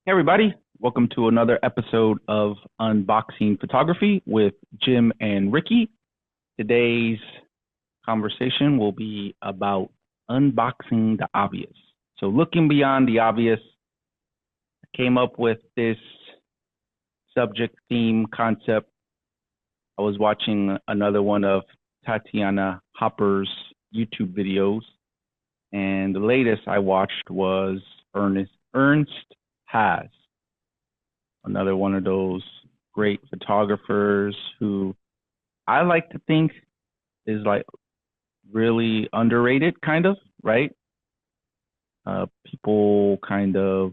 Hey everybody, welcome to another episode of Unboxing Photography with Jim and Ricky. Today's conversation will be about unboxing the obvious. So looking beyond the obvious, I came up with this subject theme concept. I was watching another one of Tatiana Hopper's YouTube videos, and the latest I watched was Ernst Haas, another one of those great photographers who I like to think is like really underrated, kind of, right? People kind of,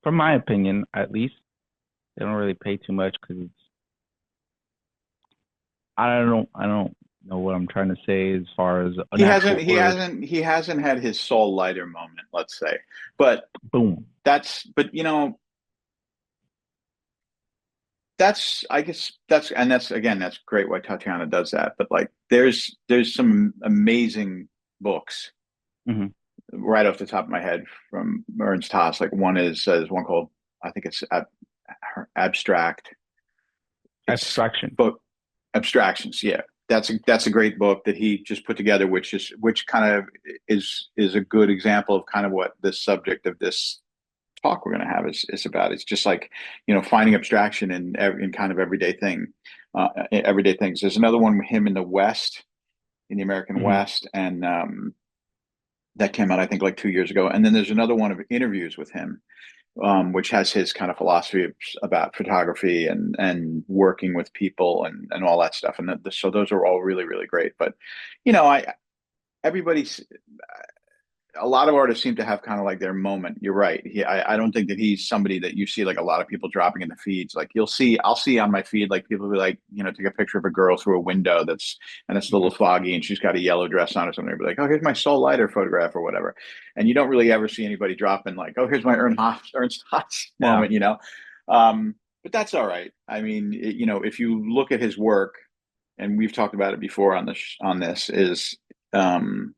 from my opinion at least, they don't really pay too much because I don't know what I'm trying to say as far as an He actual hasn't he word. hasn't he hasn't had his soul lighter moment, let's say. But Boom. that's I guess that's again that's great why Tatiana does that. But like there's some amazing books Hmm. right off the top of my head from Ernst Haas. Like one is there's one called I think it's Abstract. It's Abstraction. book Abstractions, yeah. That's a great book that he just put together, which kind of is a good example of kind of what this subject of this talk we're going to have is about. It's just like finding abstraction in kind of everyday things. There's another one with him in the West, in the American Hmm. West, and that came out I think like 2 years ago. And then there's another one of interviews with him, which has his kind of philosophy about photography and working with people and all that stuff. And so those are all really, really great. But, I everybody's a lot of artists seem to have kind of like their moment. You're right. I don't think that he's somebody that you see like a lot of people dropping in the feeds. Like I'll see on my feed, like people be like, take a picture of a girl through a window and it's a little Hmm. foggy and she's got a yellow dress on or something. Be like, oh, here's my soul lighter photograph or whatever. And you don't really ever see anybody dropping like, oh, here's my Ernst Haas Yeah. moment. But that's all right. I mean, if you look at his work, and we've talked about it before on this, is um,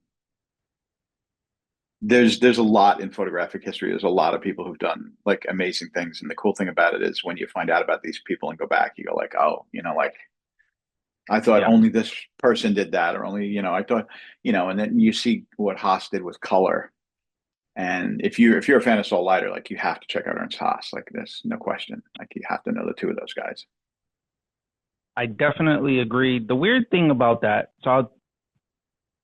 there's a lot in photographic history. There's a lot of people who've done like amazing things, and the cool thing about it is when you find out about these people and go back, you go like, oh, like I thought Yeah. only this person did that, or only I thought, and then you see what Haas did with color. And if you're a fan of Soul Lighter, like you have to check out Ernst Haas. Like there's no question. Like you have to know the two of those guys. I definitely agree. The weird thing about that,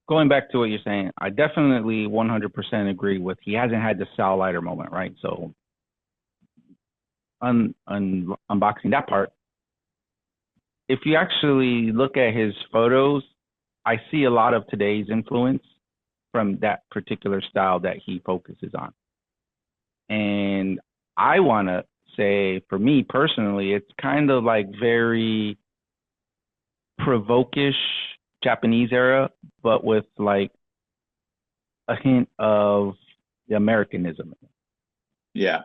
going back to what you're saying, I definitely 100% agree with he hasn't had the Sal Lighter moment, right? So unboxing that part, if you actually look at his photos, I see a lot of today's influence from that particular style that he focuses on. And I want to say, for me personally, it's kind of like very provokish Japanese era, but with like a hint of the Americanism. Yeah,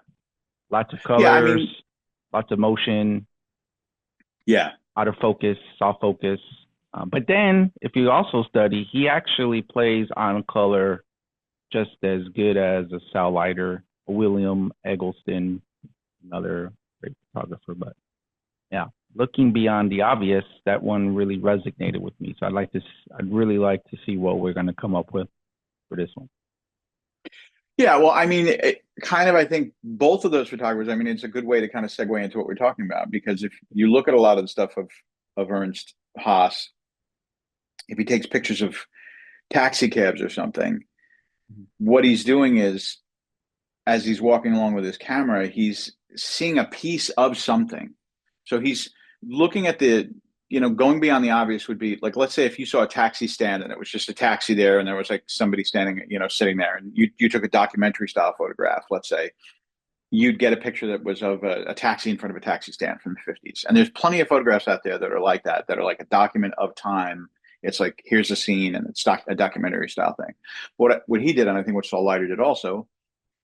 Lots of yeah. I colors, mean, lots of motion, yeah, out of focus, soft focus. But then, if you also study, he actually plays on color just as good as a Sal Leiter, William Eggleston, another great photographer. But yeah, looking beyond the obvious, that one really resonated with me. So I'd really like to see what we're going to come up with for this one. yeah. Well, I mean, kind of. I think both of those photographers. I mean, it's a good way to kind of segue into what we're talking about because if you look at a lot of the stuff of Ernst Haas, if he takes pictures of taxi cabs or something, what he's doing is as he's walking along with his camera, he's seeing a piece of something. So he's looking at going beyond the obvious would be like, let's say if you saw a taxi stand and it was just a taxi there and there was like somebody standing, sitting there and you took a documentary style photograph, let's say, you'd get a picture that was of a taxi in front of a taxi stand from the 50s. And there's plenty of photographs out there that are like that are like a document of time. It's like, here's a scene and it's a documentary style thing. What he did, and I think what Saul Leiter did also,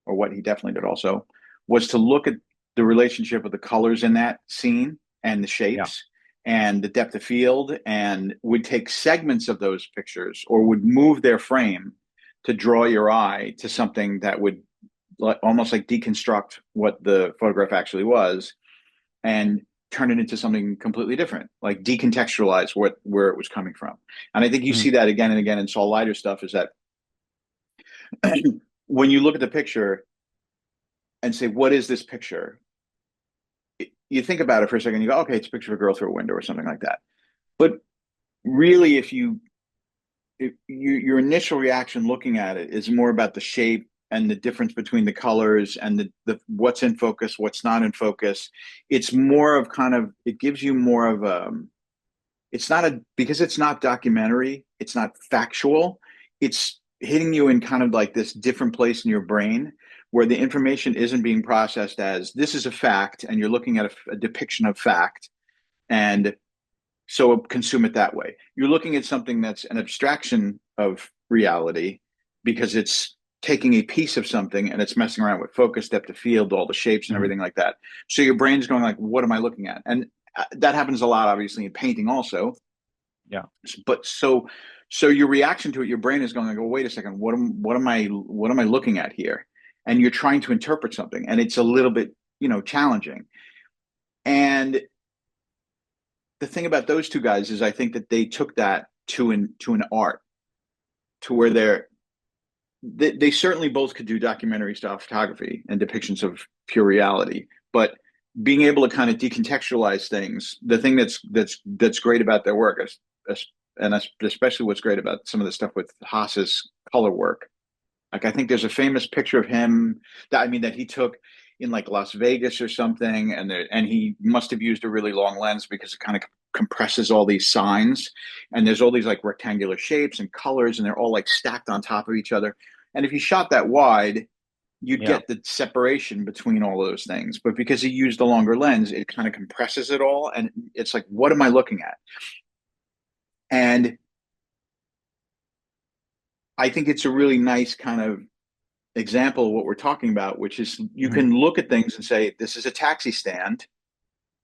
or what he definitely did also, was to look at the relationship of the colors in that scene and the Yeah. shapes and the depth of field, and would take segments of those pictures or would move their frame to draw your eye to something that would like almost like deconstruct what the photograph actually was and turn it into something completely different, like decontextualize where it was coming from. And I think you Mhm. see that again and again in Saul Leiter's stuff, is that when you look at the picture and say, what is this picture? You think about it for a second, you go, okay, it's a picture of a girl through a window or something like that. But really, if your initial reaction looking at it is more about the shape and the difference between the colors and the what's in focus, what's not in focus. It's more of kind of, it gives you more of a, it's not a, because it's not documentary, it's not factual, it's hitting you in kind of like this different place in your brain where the information isn't being processed as this is a fact and you're looking at a depiction of fact, and so consume it that way. You're looking at something that's an abstraction of reality because it's taking a piece of something and it's messing around with focus, depth of field, all the shapes and Mhm. everything like that. So your brain's going like, what am I looking at? And that happens a lot, obviously, in painting also. Yeah. But so your reaction to it, your brain is going like, well, wait a second, what am I looking at here? And you're trying to interpret something, and it's a little bit, challenging. And the thing about those two guys is I think that they took that to an art, to where they certainly both could do documentary style photography and depictions of pure reality, but being able to kind of decontextualize things, the thing that's great about their work is, and especially what's great about some of the stuff with Haas's color work. Like I think there's a famous picture of him that he took in like Las Vegas or something, and he must have used a really long lens because it kind of compresses all these signs, and there's all these like rectangular shapes and colors, and they're all like stacked on top of each other. And if you shot that wide, you'd Yeah. get the separation between all those things. But because he used a longer lens, it kind of compresses it all, and it's like, what am I looking at? And I think it's a really nice kind of example of what we're talking about, which is you Mhm. can look at things and say, this is a taxi stand.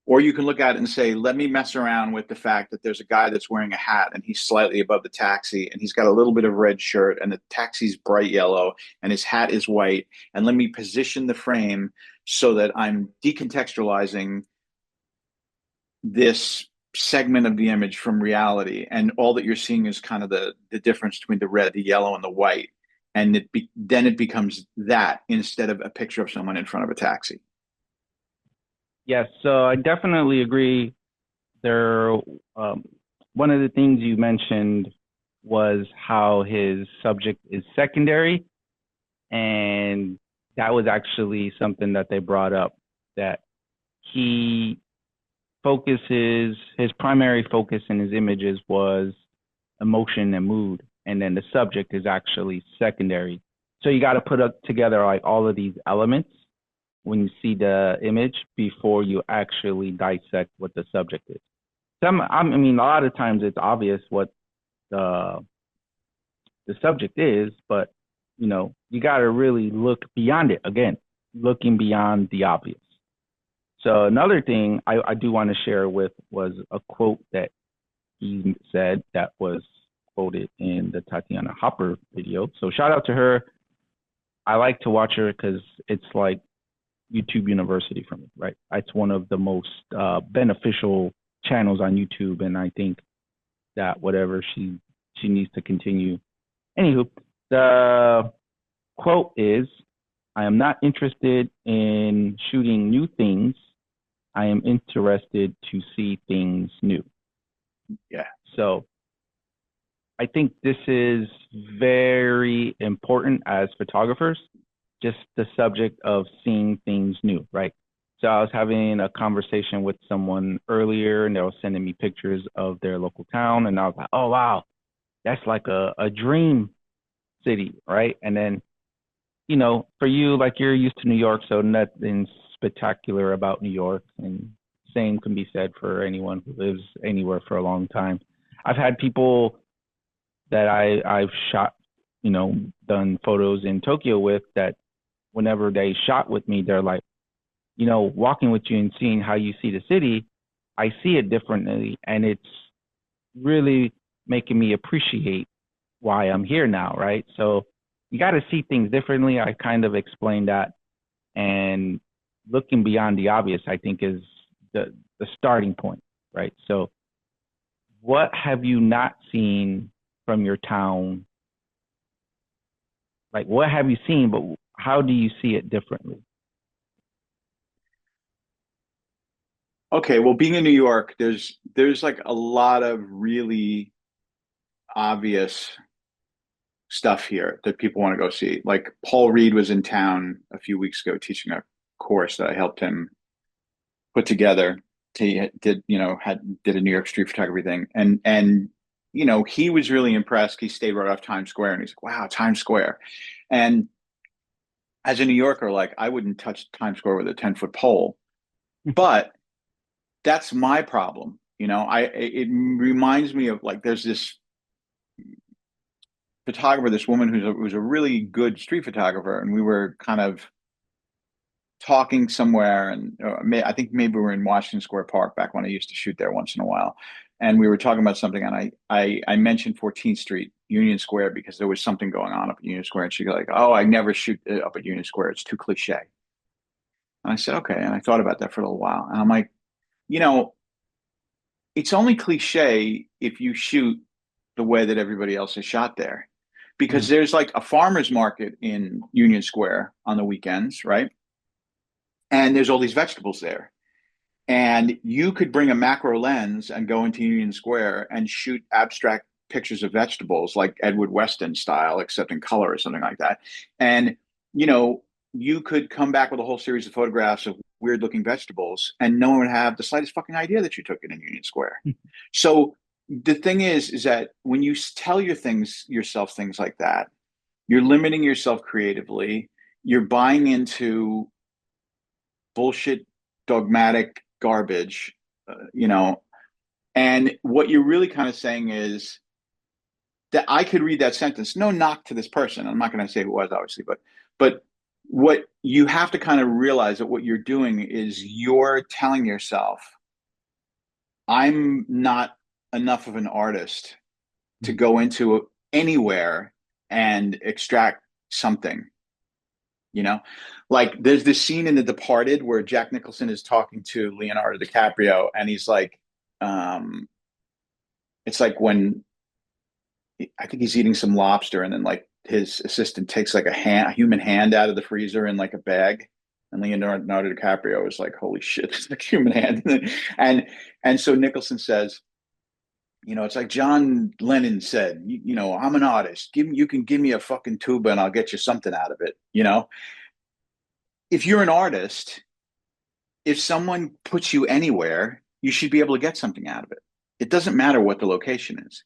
Or you can look at it and say, let me mess around with the fact that there's a guy that's wearing a hat and he's slightly above the taxi and he's got a little bit of red shirt and the taxi's bright yellow and his hat is white. And let me position the frame so that I'm decontextualizing this segment of the image from reality. And all that you're seeing is kind of the difference between the red, the yellow, and the white. And then it becomes that instead of a picture of someone in front of a taxi. Yes. So I definitely agree. There, um, one of the things you mentioned was how his subject is secondary, and that was actually something that they brought up, that he focuses his primary focus in his images was emotion and mood, and then the subject is actually secondary. So you got to put up together like all of these elements when you see the image before you actually dissect what the subject is. I mean, a lot of times it's obvious what the the subject is, but you got to really look beyond it. Again, looking beyond the obvious. So another thing I do want to share with was a quote that he said that was quoted in the Tatiana Hopper video. So shout out to her. I like to watch her because it's like YouTube University for me, right? It's one of the most beneficial channels on YouTube, and I think that whatever she needs to continue. Anywho, the quote is, "I am not interested in shooting new things. I am interested to see things new." Yeah. So I think this is very important as photographers, just the subject of seeing things new, right? So I was having a conversation with someone earlier and they were sending me pictures of their local town. And I was like, oh, wow, that's like a dream city, right? And then, for you, like you're used to New York, so nothing spectacular about New York. And same can be said for anyone who lives anywhere for a long time. I've had people that I've shot, done photos in Tokyo with, that whenever they shot with me, they're like, walking with you and seeing how you see the city, I see it differently, and it's really making me appreciate why I'm here now, right? So you got to see things differently. I kind of explained that, and looking beyond the obvious, I think, is the starting point, right? So, what have you not seen from your town? Like, what have you seen, but how do you see it differently? Okay, well, being in New York, there's like a lot of really obvious stuff here that people want to go see. Like Paul Reed was in town a few weeks ago teaching a course that I helped him put together. He did, did a New York street photography thing, and he was really impressed. He stayed right off Times Square, and he's like, "Wow, Times Square!" And as a New Yorker, like I wouldn't touch Times Square with a 10-foot pole, but that's my problem. It reminds me of like there's this photographer, this woman who's a really good street photographer, and we were kind of talking somewhere, and I think maybe we were in Washington Square Park back when I used to shoot there once in a while, and we were talking about something, and I mentioned 14th Street, Union Square, because there was something going on up at Union Square, and she go like, "Oh, I never shoot up at Union Square; it's too cliche." And I said, "Okay," and I thought about that for a little while, and I'm like, you know, it's only cliche if you shoot the way that everybody else is shot there. Because Mm, there's like a farmer's market in Union Square on the weekends, right? And there's all these vegetables there. And you could bring a macro lens and go into Union Square and shoot abstract pictures of vegetables like Edward Weston style, except in color or something like that. And, you know, you could come back with a whole series of photographs of weird looking vegetables and no one would have the slightest fucking idea that you took it in Union Square. So the thing is that when you tell yourself things like that, you're limiting yourself creatively. You're buying into bullshit, dogmatic garbage, and what you're really kind of saying is that I could read that sentence. No knock to this person. I'm not going to say who it was, obviously, but what you have to kind of realize that what you're doing is you're telling yourself, I'm not enough of an artist to mm, go into anywhere and extract something. You know, like there's this scene in The Departed where Jack Nicholson is talking to Leonardo DiCaprio, and he's like, um, it's like when I think he's eating some lobster, and then like his assistant takes like a human hand out of the freezer in like a bag, and Leonardo DiCaprio is like, "Holy shit, it's like a human hand," and and so Nicholson says, it's like John Lennon said, I'm an artist. You can give me a fucking tuba, and I'll get you something out of it. If you're an artist, if someone puts you anywhere, you should be able to get something out of it. It doesn't matter what the location is.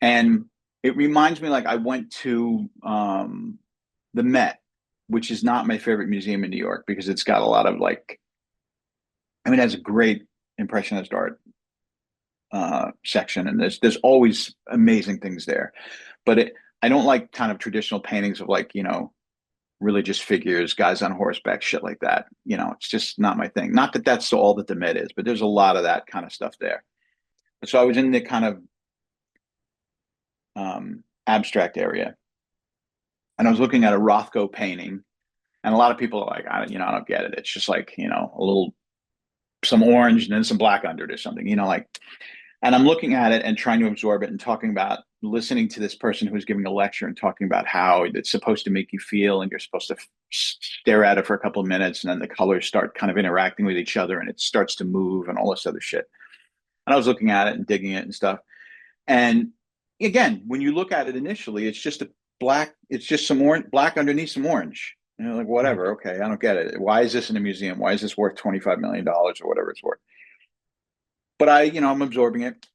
And it reminds me, like I went to the Met, which is not my favorite museum in New York because it's got a lot of like, I mean, it has a great impressionist art section, and there's always amazing things there. But I don't like kind of traditional paintings of like religious figures, guys on horseback, shit like that. It's just not my thing. Not that that's all that the Met is, but there's a lot of that kind of stuff there. So I was in the kind of abstract area, and I was looking at a Rothko painting, and a lot of people are like, I don't get it. It's just like a little some orange and then some black under it or something, like. And I'm looking at it and trying to absorb it and talking about listening to this person who's giving a lecture and talking about how it's supposed to make you feel and you're supposed to stare at it for a couple of minutes and then the colors start kind of interacting with each other and it starts to move and all this other shit. And I was looking at it and digging it and stuff. And again, when you look at it initially, it's just some orange, black underneath some orange. Like, mm, whatever. Okay, I don't get it. Why is this in a museum? Why is this worth $25 million or whatever it's worth? But I'm absorbing it.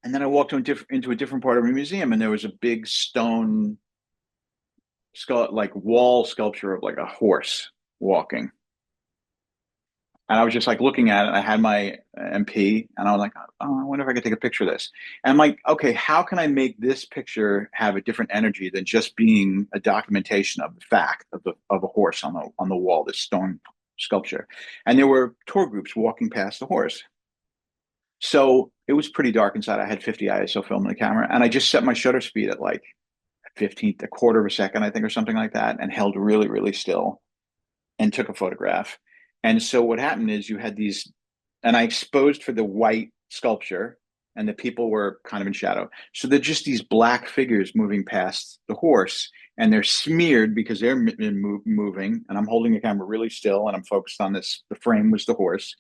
And then I walked into a different part of the museum, and there was a big stone like wall sculpture of like a horse walking. And I was just like looking at it. I had my MP, and I was like, oh, I wonder if I could take a picture of this. And I'm like, okay, how can I make this picture have a different energy than just being a documentation of the fact of a horse on the wall, this stone sculpture? And there were tour groups walking past the horse. So it was pretty dark inside. I had 50 ISO film in the camera, and I just set my shutter speed at like 15th, a quarter of a second, I think, or something like that, and held really, really still and took a photograph. And so what happened is you had these, and I exposed for the white sculpture, and the people were kind of in shadow. So they're just these black figures moving past the horse, and they're smeared because they're moving. And I'm holding the camera really still, and I'm focused on this. The frame was the horse.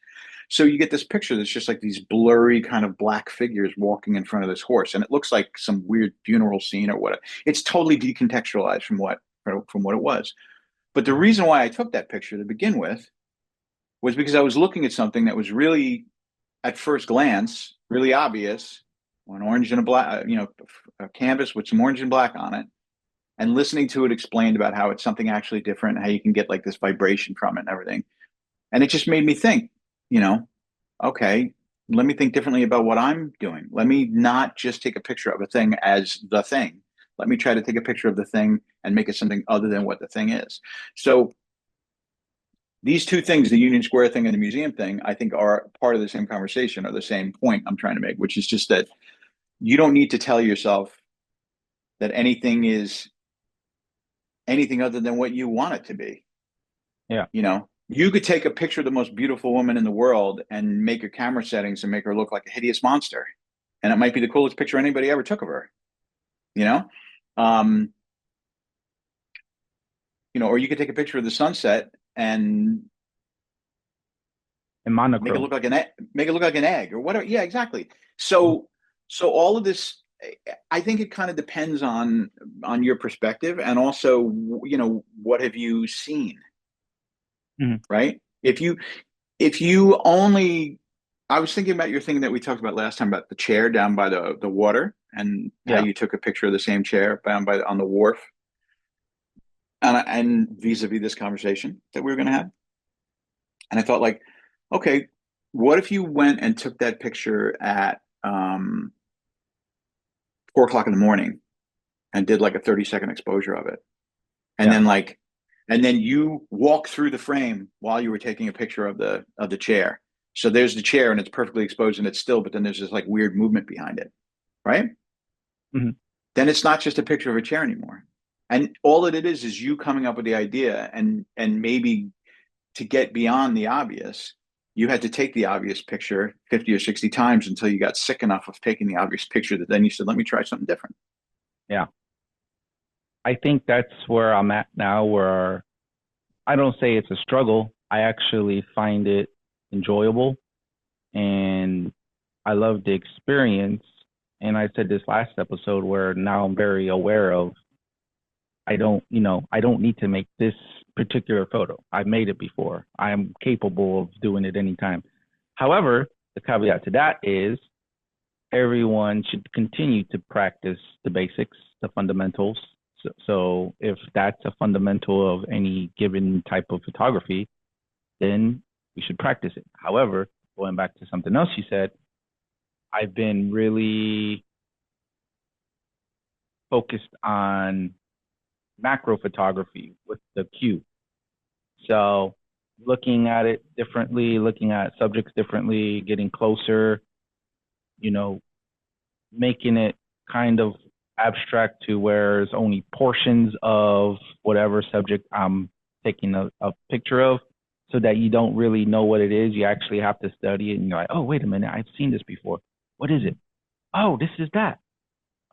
So you get this picture that's just like these blurry kind of black figures walking in front of this horse, and it looks like some weird funeral scene or what. It's totally decontextualized from what it was. But the reason why I took that picture to begin with was because I was looking at something that was really, at first glance, really obvious, an orange and a black, a canvas with some orange and black on it, and listening to it explained about how it's something actually different, how you can get like this vibration from it and everything. And it just made me think, you know, okay, let me think differently about what I'm doing. Let me not just take a picture of a thing as the thing. Let me try to take a picture of the thing and make it something other than what the thing is. So these two things, the Union Square thing and the museum thing, I think are part of the same conversation or the same point I'm trying to make, which is just that you don't need to tell yourself that anything is anything other than what you want it to be. Yeah. You could take a picture of the most beautiful woman in the world and make your camera settings and make her look like a hideous monster. And it might be the coolest picture anybody ever took of her, you know? Um, or you could take a picture of the sunset and In make it monochrome. look like an egg or whatever. Yeah, exactly. So all of this, I think it kind of depends on your perspective, and also, what have you seen, Mhm. right? If you only, I was thinking about your thing that we talked about last time about the chair down by the water, and how Yeah. you took a picture of the same chair down by on the wharf, and vis-a-vis this conversation that we were going to have. And I thought, like, okay, what if you went and took that picture at 4 o'clock in the morning and did like a 30-second exposure of it, and Yeah. then you walk through the frame while you were taking a picture of the chair. So there's the chair and it's perfectly exposed and it's still, but then there's this like weird movement behind it, right? Hmm. Then it's not just a picture of a chair anymore. And all that it is you coming up with the idea, and maybe to get beyond the obvious, you had to take the obvious picture 50 or 60 times until you got sick enough of taking the obvious picture that then you said, let me try something different. Yeah. I think that's where I'm at now, where I don't say it's a struggle. I actually find it enjoyable and I love the experience. And I said this last episode where now I'm very aware of I don't need to make this particular photo. I've made it before. I am capable of doing it anytime. However, the caveat to that is everyone should continue to practice the basics, the fundamentals. So if that's a fundamental of any given type of photography, then we should practice it. However, going back to something else you said, I've been really focused on macro photography with the Q. So looking at it differently, looking at subjects differently, getting closer, you know, making it kind of abstract to where it's only portions of whatever subject I'm taking a picture of, so that you don't really know what it is. You actually have to study it and you're like, oh, wait a minute, I've seen this before. What is it? Oh, this is that.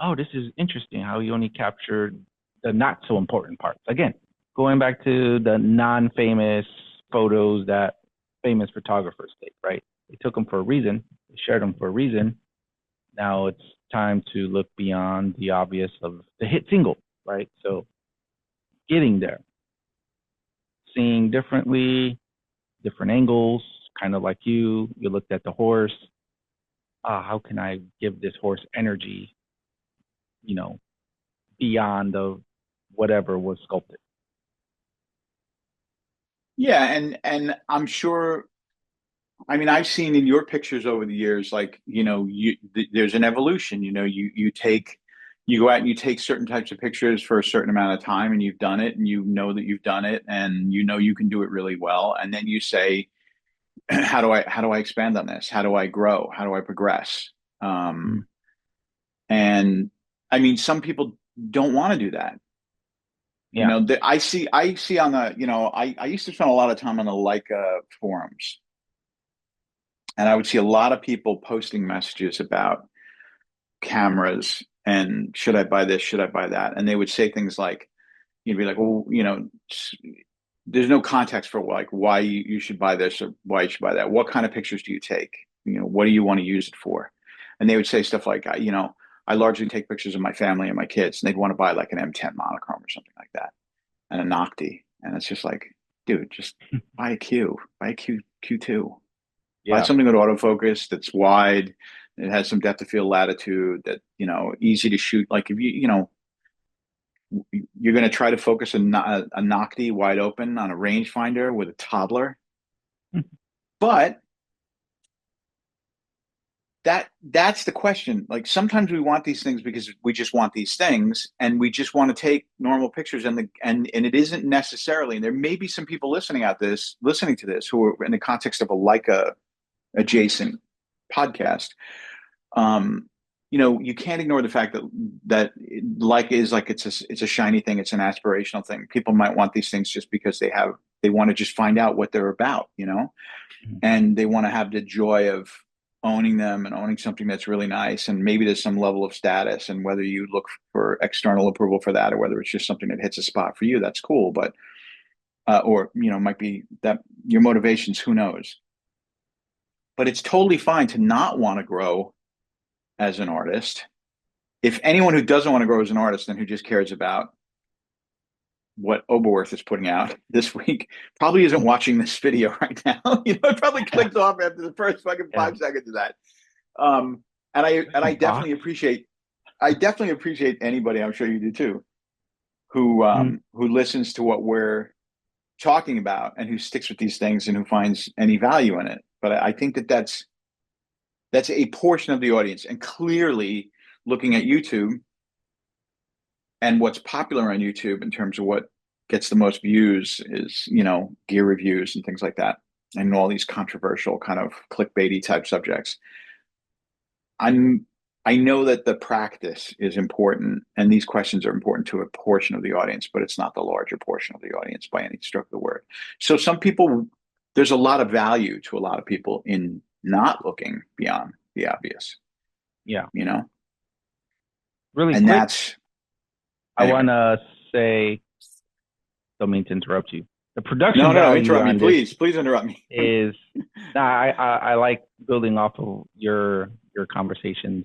Oh, this is interesting how you only captured the not so important parts. Again, going back to the non famous photos that famous photographers take, right? They took them for a reason, they shared them for a reason. Now it's time to look beyond the obvious of the hit single, right? So getting there, seeing differently, different angles, kind of like you looked at the horse. How can I give this horse energy, you know, beyond of whatever was sculpted? Yeah, and I'm sure. I mean, I've seen in your pictures over the years, like, there's an evolution. You go out and you take certain types of pictures for a certain amount of time, and you've done it, and you know that you've done it, and you can do it really well. And then you say, how do I expand on this? How do I grow? How do I progress? Mm. And I mean, some people don't want to do that. You Yeah. know, I see on the, I used to spend a lot of time on the Leica forums, and I would see a lot of people posting messages about cameras and should I buy this, should I buy that? And they would say things like, you'd be like, well, there's no context for like why you should buy this or why you should buy that. What kind of pictures do you take? What do you want to use it for? And they would say stuff like, I largely take pictures of my family and my kids, and they'd want to buy like an M10 monochrome or something like that, and a Nocti. And it's just like, dude, just buy a Q2, buy Yeah. something with autofocus that's wide. It has some depth of field latitude that, easy to shoot. Like if you're going to try to focus a Nocti wide open on a rangefinder with a toddler, but that's the question. Like sometimes we want these things because we just want these things, and we just want to take normal pictures, and it isn't necessarily. And there may be some people listening to this who are in the context of a Leica adjacent podcast. You can't ignore the fact that Leica is like it's a shiny thing, it's an aspirational thing. People might want these things just because they want to just find out what they're about, and they want to have the joy of owning them and owning something that's really nice. And maybe there's some level of status, and whether you look for external approval for that or whether it's just something that hits a spot for you, that's cool. But or might be that your motivations, who knows? But it's totally fine to not want to grow as an artist. If anyone who doesn't want to grow as an artist and who just cares about what Oberworth is putting out this week probably isn't watching this video right now. It probably clicked off after the first fucking Yeah. 5 seconds of that. And I Box. definitely appreciate anybody, I'm sure you do too, who listens to what we're talking about and who sticks with these things and who finds any value in it. But I think that's a portion of the audience, and clearly looking at YouTube and what's popular on YouTube in terms of what gets the most views is, gear reviews and things like that, and all these controversial kind of clickbaity type subjects. I'm I know that the practice is important, and these questions are important to a portion of the audience, but it's not the larger portion of the audience by any stroke of the word. So some people, there's a lot of value to a lot of people in not looking beyond the obvious, Yeah. you know, Really and quick, that's I anyway. want to say, don't mean to interrupt you. The No, production no, no, value interrupt me, on this please, please interrupt me. is, nah, I like building off of your conversations.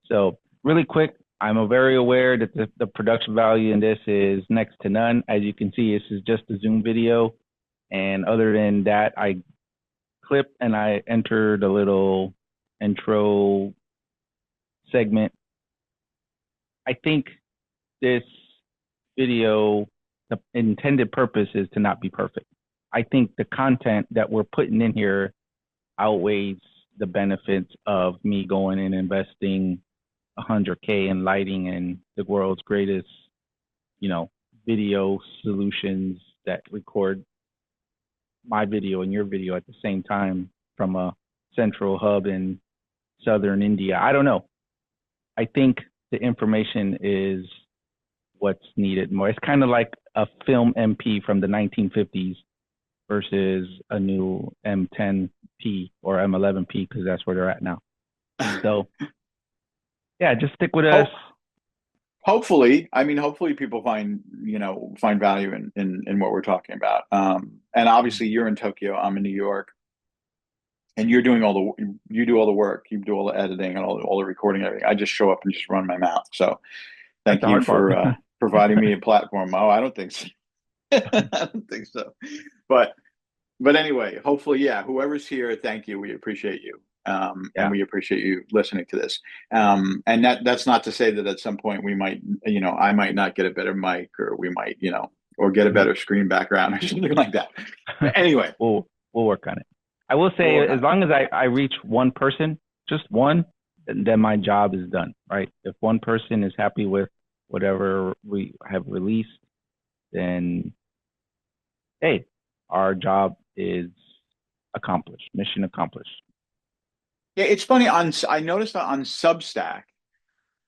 So really quick, I'm very aware that the production value in this is next to none. As you can see, this is just a Zoom video. And other than that, I clip and I entered a little intro segment. I think this video, the intended purpose is to not be perfect. I think the content that we're putting in here outweighs the benefits of me going and investing 100K in lighting and the world's greatest, you know, video solutions that record my video and your video at the same time from a central hub in southern India. I don't know. I think the information is what's needed more. It's kind of like a film MP from the 1950s versus a new M10P or M11P because that's where they're at now. So yeah, just stick with us. Hope, hopefully, I mean, hopefully people find value in what we're talking about. And obviously you're in Tokyo, I'm in New York, and you do all the work, you do all the editing and all the recording, and everything. I just show up and just run my mouth. So That's thank the you hard part. for providing me a platform. Oh, I don't think so. I don't think so. But anyway, hopefully, yeah, whoever's here, thank you. We appreciate you. And Yeah. we appreciate you listening to this. And that's not to say that at some point we might, I might not get a better mic, or we might, or get a better screen background or something like that. But anyway, we'll work on it. I will we'll say work on as it. long as I reach one person, just one, then my job is done, right? If one person is happy with whatever we have released, then hey, our job is accomplished, mission accomplished. Yeah, it's funny. I noticed on Substack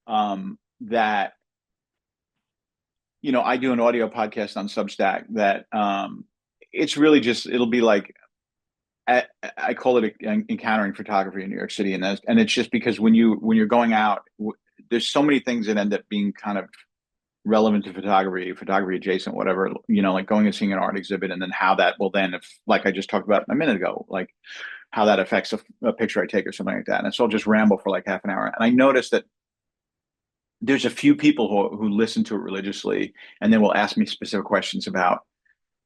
that I do an audio podcast on Substack that it's really just it'll be like I call it encountering photography in New York City, and it's just because when you're going out, there's so many things that end up being kind of relevant to photography adjacent, whatever, like going and seeing an art exhibit, and then how that will then, if like I just talked about a minute ago, like how that affects a picture I take or something like that. And so I'll just ramble for like half an hour, and I noticed that there's a few people who listen to it religiously, and then will ask me specific questions about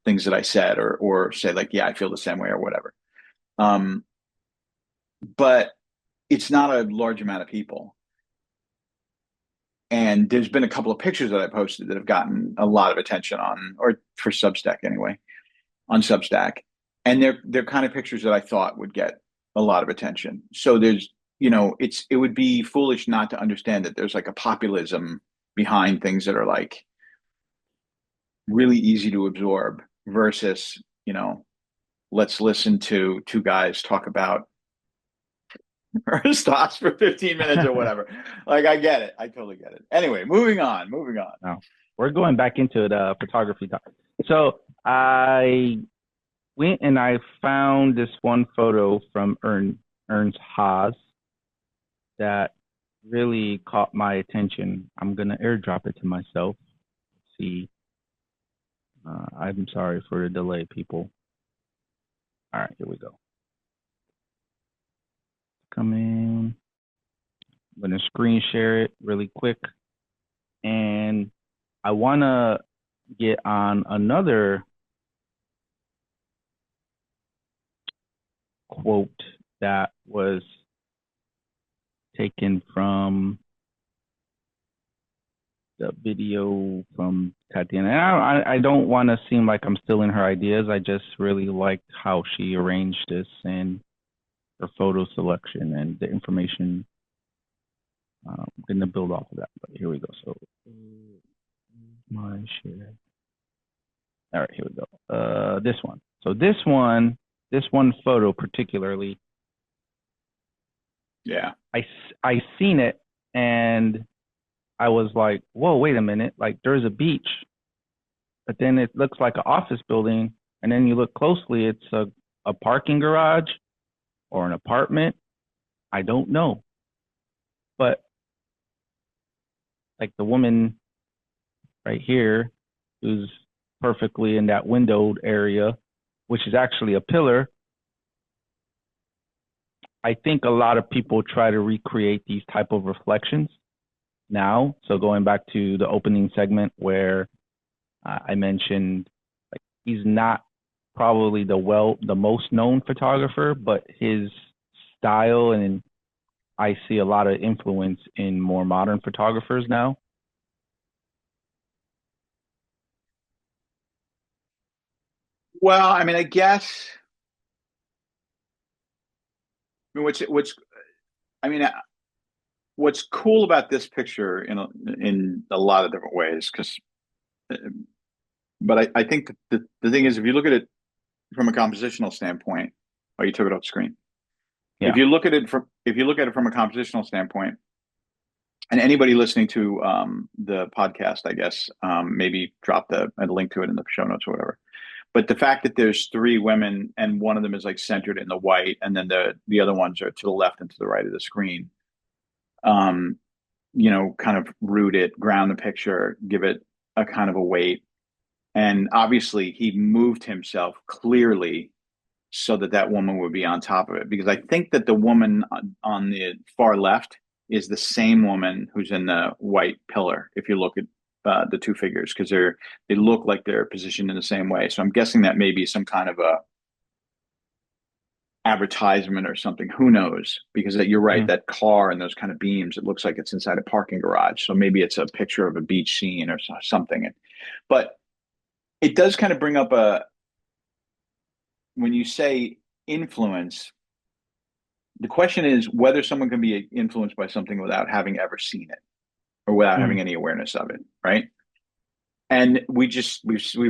things that I said, or say like, yeah, I feel the same way or whatever. Um, but it's not a large amount of people. And there's been a couple of pictures that I posted that have gotten a lot of attention on, or for Substack anyway, on Substack. And they're kind of pictures that I thought would get a lot of attention. So it would be foolish not to understand that there's like a populism behind things that are like really easy to absorb versus, let's listen to two guys talk about Ernst Haas for 15 minutes or whatever. Like, I get it. I totally get it. Anyway, moving on, moving on. No, we're going back into the photography talk. So I went and I found this one photo from Ernst Haas that really caught my attention. I'm gonna airdrop it to myself. Let's see, I'm sorry for the delay, people. All right, here we go. Come in. I'm gonna screen share it really quick, and I wanna get on another quote that was taken from the video from Tatiana. And I don't want to seem like I'm stealing her ideas. I just really liked how she arranged this and her photo selection and the information. I'm going to build off of that, but here we go. So my share. All right, here we go. This one. So this one photo particularly. Yeah. I seen it and I was like, whoa, wait a minute. Like there's a beach, but then it looks like an office building. And then you look closely, it's a parking garage or an apartment. I don't know. But like the woman right here who's perfectly in that windowed area, which is actually a pillar. I think a lot of people try to recreate these type of reflections now. So going back to the opening segment where I mentioned, like he's not probably the most known photographer, but his style, and I see a lot of influence in more modern photographers now. Well, I mean, I guess. I mean, I mean, what's cool about this picture in a lot of different ways, but I think the thing is, if you look at it from a compositional standpoint, oh, you took it off screen. Yeah. If you look at it from a compositional standpoint, and anybody listening to the podcast, I guess maybe drop a link to it in the show notes or whatever. But the fact that there's three women and one of them is like centered in the white, and then the other ones are to the left and to the right of the screen, um, kind of root it, ground the picture, give it a kind of a weight. And obviously, he moved himself clearly so that that woman would be on top of it. Because I think that the woman on the far left is the same woman who's in the white pillar. If you look at the two figures, because they look like they're positioned in the same way. So I'm guessing that may be some kind of a advertisement or something. Who knows? Because you're right, Mm-hmm. that car and those kind of beams, it looks like it's inside a parking garage. So maybe it's a picture of a beach scene or something. But it does kind of bring up when you say influence, the question is whether someone can be influenced by something without having ever seen it or without having any awareness of it, right? And we've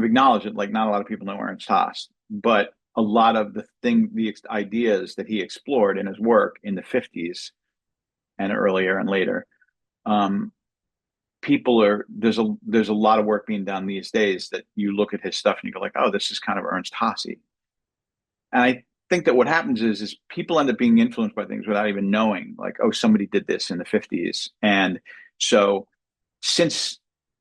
acknowledged it. Like not a lot of people know Ernst Haas, but a lot of the ideas that he explored in his work in the 50s and earlier and later, um, people are there's a lot of work being done these days that you look at his stuff and you go like, oh, this is kind of Ernst Haas. And I think that what happens is people end up being influenced by things without even knowing, like, oh, somebody did this in the 50s. And so since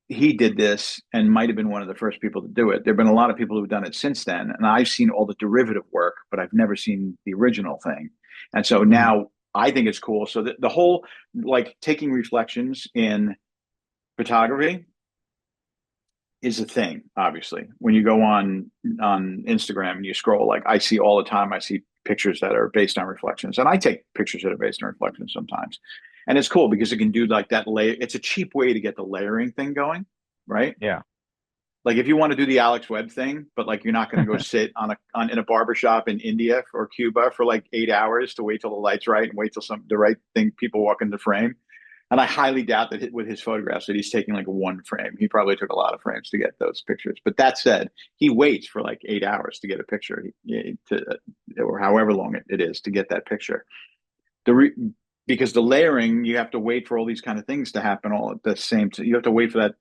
he did this and might have been one of the first people to do it, there have been a lot of people who've done it since then. And I've seen all the derivative work, but I've never seen the original thing. And so Mhm. now I think it's cool. So the whole like taking reflections in photography is a thing. Obviously, when you go on Instagram and you scroll, like I see all the time, I see pictures that are based on reflections, and I take pictures that are based on reflections sometimes. And it's cool because it can do like that layer. It's a cheap way to get the layering thing going, right? Yeah. Like if you want to do the Alex Webb thing, but like you're not going to go sit in a barber shop in India or Cuba for like 8 hours to wait till the light's right and wait till the right thing people walk in the frame. And I highly doubt that with his photographs that he's taking like one frame. He probably took a lot of frames to get those pictures. But that said, he waits for like 8 hours to get a picture, or however long it is to get that picture. The re, because the layering, you have to wait for all these kind of things to happen all at the same time. You have to wait for that,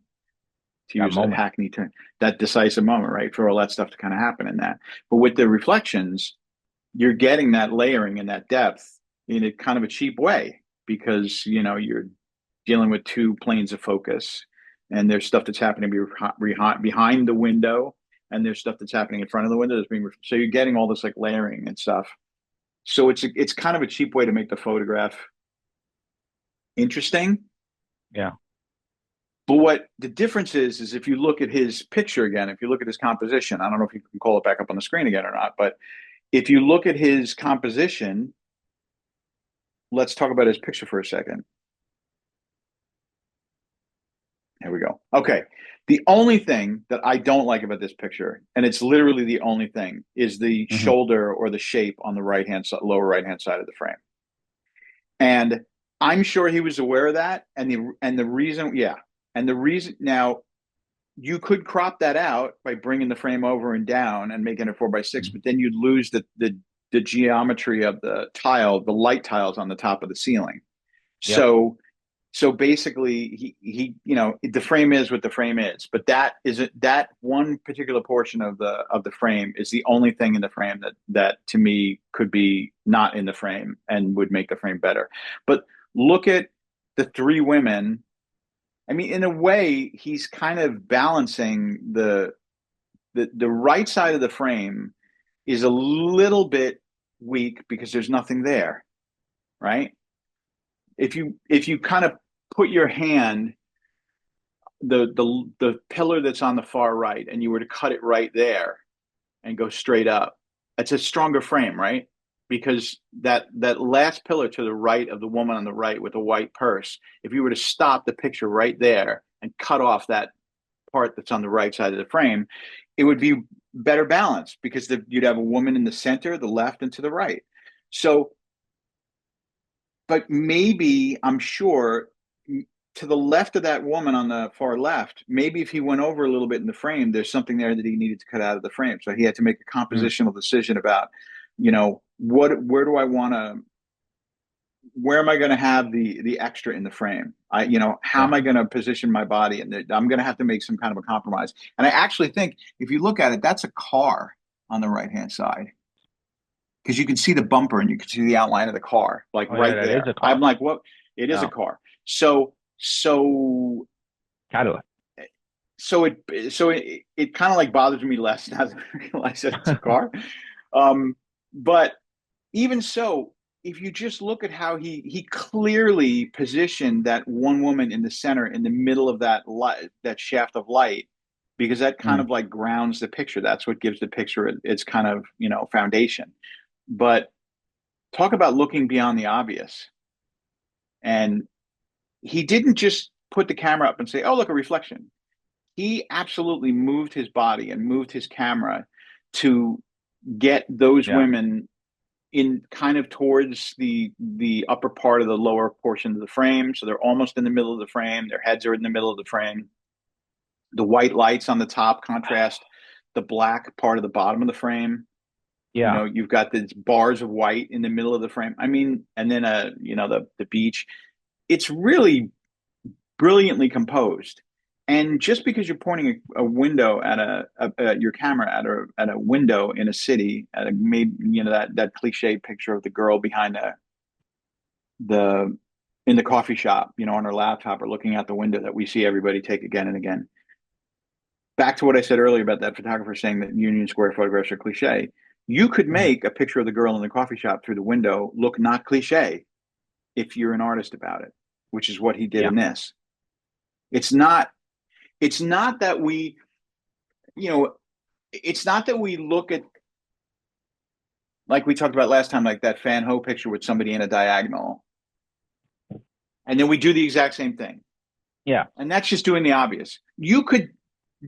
to That use a moment. hackney term, that decisive moment, right? For all that stuff to kind of happen in that. But with the reflections, you're getting that layering and that depth in a kind of a cheap way because you're dealing with two planes of focus, and there's stuff that's happening behind the window, and there's stuff that's happening in front of the window that's being so you're getting all this like layering and stuff. So it's kind of a cheap way to make the photograph interesting. Yeah. But what the difference is if you look at his picture again, if you look at his composition, I don't know if you can call it back up on the screen again or not, but if you look at his composition, let's talk about his picture for a second. Here we go. Okay. The only thing that I don't like about this picture, and it's literally the only thing, is the Hmm. shoulder or the shape on the right hand side, lower right hand side of the frame. And I'm sure he was aware of that. And the reason, yeah, and the reason now you could crop that out by bringing the frame over and down and making it 4x6, but then you'd lose the geometry of the tile, the light tiles on the top of the ceiling. Yep. So basically the frame is what the frame is, but that one particular portion of the frame is the only thing in the frame that to me could be not in the frame and would make the frame better. But look at the three women. I mean, in a way, he's kind of balancing the right side of the frame is a little bit weak because there's nothing there, right? If you kind of put your hand the pillar that's on the far right and you were to cut it right there and go straight up, it's a stronger frame, right? Because that last pillar to the right of the woman on the right with the white purse, if you were to stop the picture right there and cut off that part that's on the right side of the frame, it would be better balanced because you'd have a woman in the center, the left, and to the right. So, but maybe I'm sure to the left of that woman on the far left, maybe if he went over a little bit in the frame, there's something there that he needed to cut out of the frame. So he had to make a Mm. compositional decision about, where do I want to, where am I going to have the extra in the frame? How Yeah. am I going to position my body? And I'm going to have to make some kind of a compromise. And I actually think if you look at it, that's a car on the right hand side because you can see the bumper and you can see the outline of the car like Oh yeah, right that is there. a I'm car. like, what? It is a Yeah. car. So Cadillac. it kind of like bothers me less now that I realize that it's a car. Um, but even so, if you just look at how he clearly positioned that one woman in the center, in the middle of that light, that shaft of light, because that kind Mm. of like grounds the picture. That's what gives the picture its kind of foundation. But talk about looking beyond the obvious. And he didn't just put the camera up and say, "Oh, look, a reflection." He absolutely moved his body and moved his camera to get those Yeah. women in kind of towards the upper part of the lower portion of the frame, so they're almost in the middle of the frame, their heads are in the middle of the frame, the white lights on the top contrast the black part of the bottom of the frame. Yeah. You've got the bars of white in the middle of the frame, I mean, and then the beach. It's really brilliantly composed. And just because you're pointing a window at your camera at a window in a city, at a maybe that cliche picture of the girl behind the in the coffee shop, on her laptop or looking out the window that we see everybody take again and again. Back to what I said earlier about that photographer saying that Union Square photographs are cliche. You could make a picture of the girl in the coffee shop through the window look not cliche if you're an artist about it, which is what he did Yeah. in this. It's not that we, it's not that we look at, like we talked about last time, like that Fan Ho picture with somebody in a diagonal. And then we do the exact same thing. Yeah. And that's just doing the obvious. You could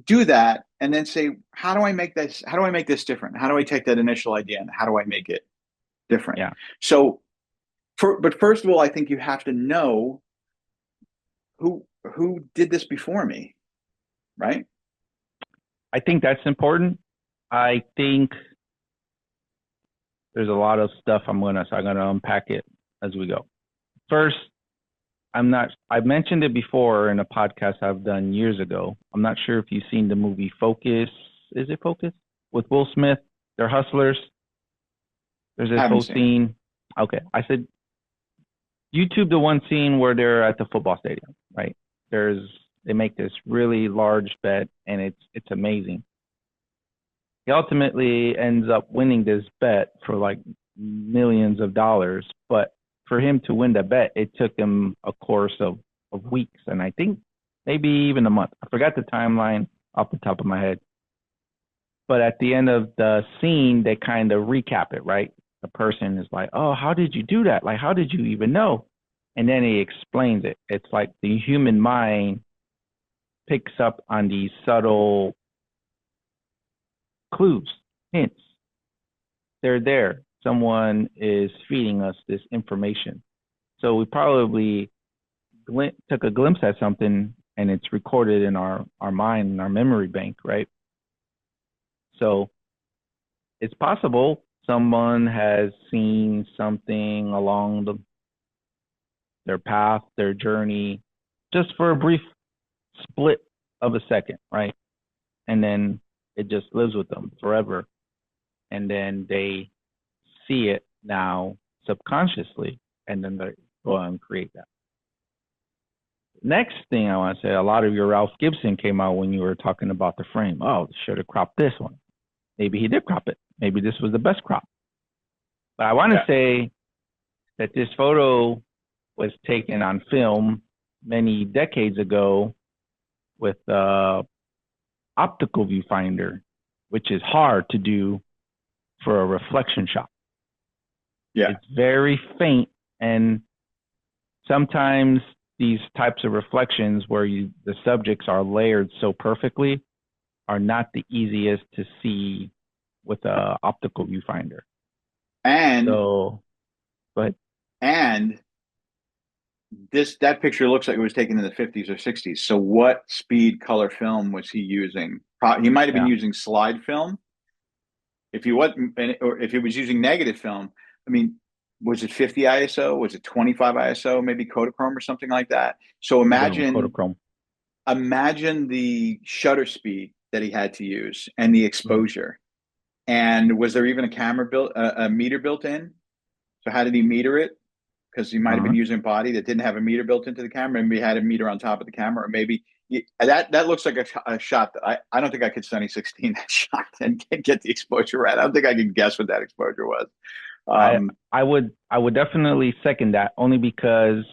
do that and then say, how do I make this different? How do I take that initial idea and how do I make it different? Yeah. So but first of all, I think you have to know who did this before me, right? I think that's important. I think there's a lot of stuff I'm gonna unpack it as we go. First, I've mentioned it before in a podcast I've done years ago. I'm not sure if you've seen the movie Focus. Is it Focus? With Will Smith. They're hustlers. There's this whole scene. Okay. I said YouTube the one scene where they're at the football stadium, right? They make this really large bet and it's amazing. He ultimately ends up winning this bet for like millions of dollars, but for him to win the bet, it took him a course of weeks, and I think maybe even a month. I forgot the timeline off the top of my head. But at the end of the scene, they kind of recap it, right? The person is like, oh, how did you do that? Like, how did you even know? And then he explains it. It's like the human mind picks up on these subtle clues, hints. They're there. Someone is feeding us this information. So we probably took a glimpse at something and it's recorded in our mind, in our memory bank, right? So it's possible someone has seen something along their path, their journey, just for a brief split of a second, right? And then it just lives with them forever. And then they see it now subconsciously, and then they go and create that. Next thing I want to say, a lot of your Ralph Gibson came out when you were talking about the frame. Oh, should have cropped this one. Maybe he did crop it. Maybe this was the best crop. But I want to say that this photo was taken on film many decades ago with optical viewfinder, which is hard to do for a reflection shot. Yeah. It's very faint, and sometimes these types of reflections where the subjects are layered so perfectly are not the easiest to see with a optical viewfinder. And that picture looks like it was taken in the 50s or 60s. So what speed color film was he using? He might have been using slide film. If he wasn't, or if he was using negative film, I mean, was it 50 ISO? Was it 25 ISO? Maybe Kodachrome or something like that. So imagine the shutter speed that he had to use and the exposure. And was there even a meter built in? So how did he meter it? Because he might have been using a body that didn't have a meter built into the camera. Maybe he had a meter on top of the camera, or maybe that looks like a shot that I don't think I could Sunny 16 that shot and get the exposure right. I don't think I can guess what that exposure was. I would definitely second that, only because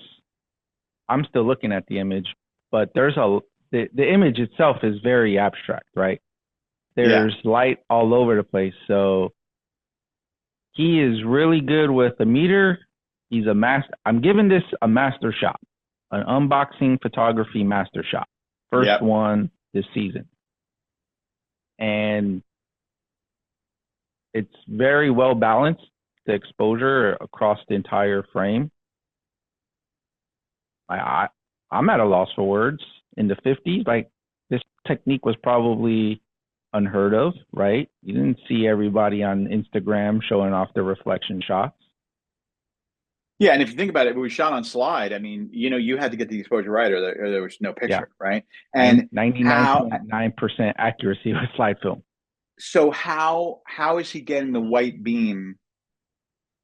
I'm still looking at the image, but the image itself is very abstract, right? There's light all over the place. So he is really good with the meter. He's a master. I'm giving this a master shot, an unboxing photography master shot. First one this season. And it's very well balanced, the exposure across the entire frame. I'm at a loss for words. In the 50s, like, this technique was probably unheard of, right? You didn't see everybody on Instagram showing off their reflection shots. Yeah, and if you think about it, we shot on slide. I mean, you had to get the exposure right, or there was no Yeah, picture, right? And how 99.9% accuracy with slide film. so how is he getting the white beam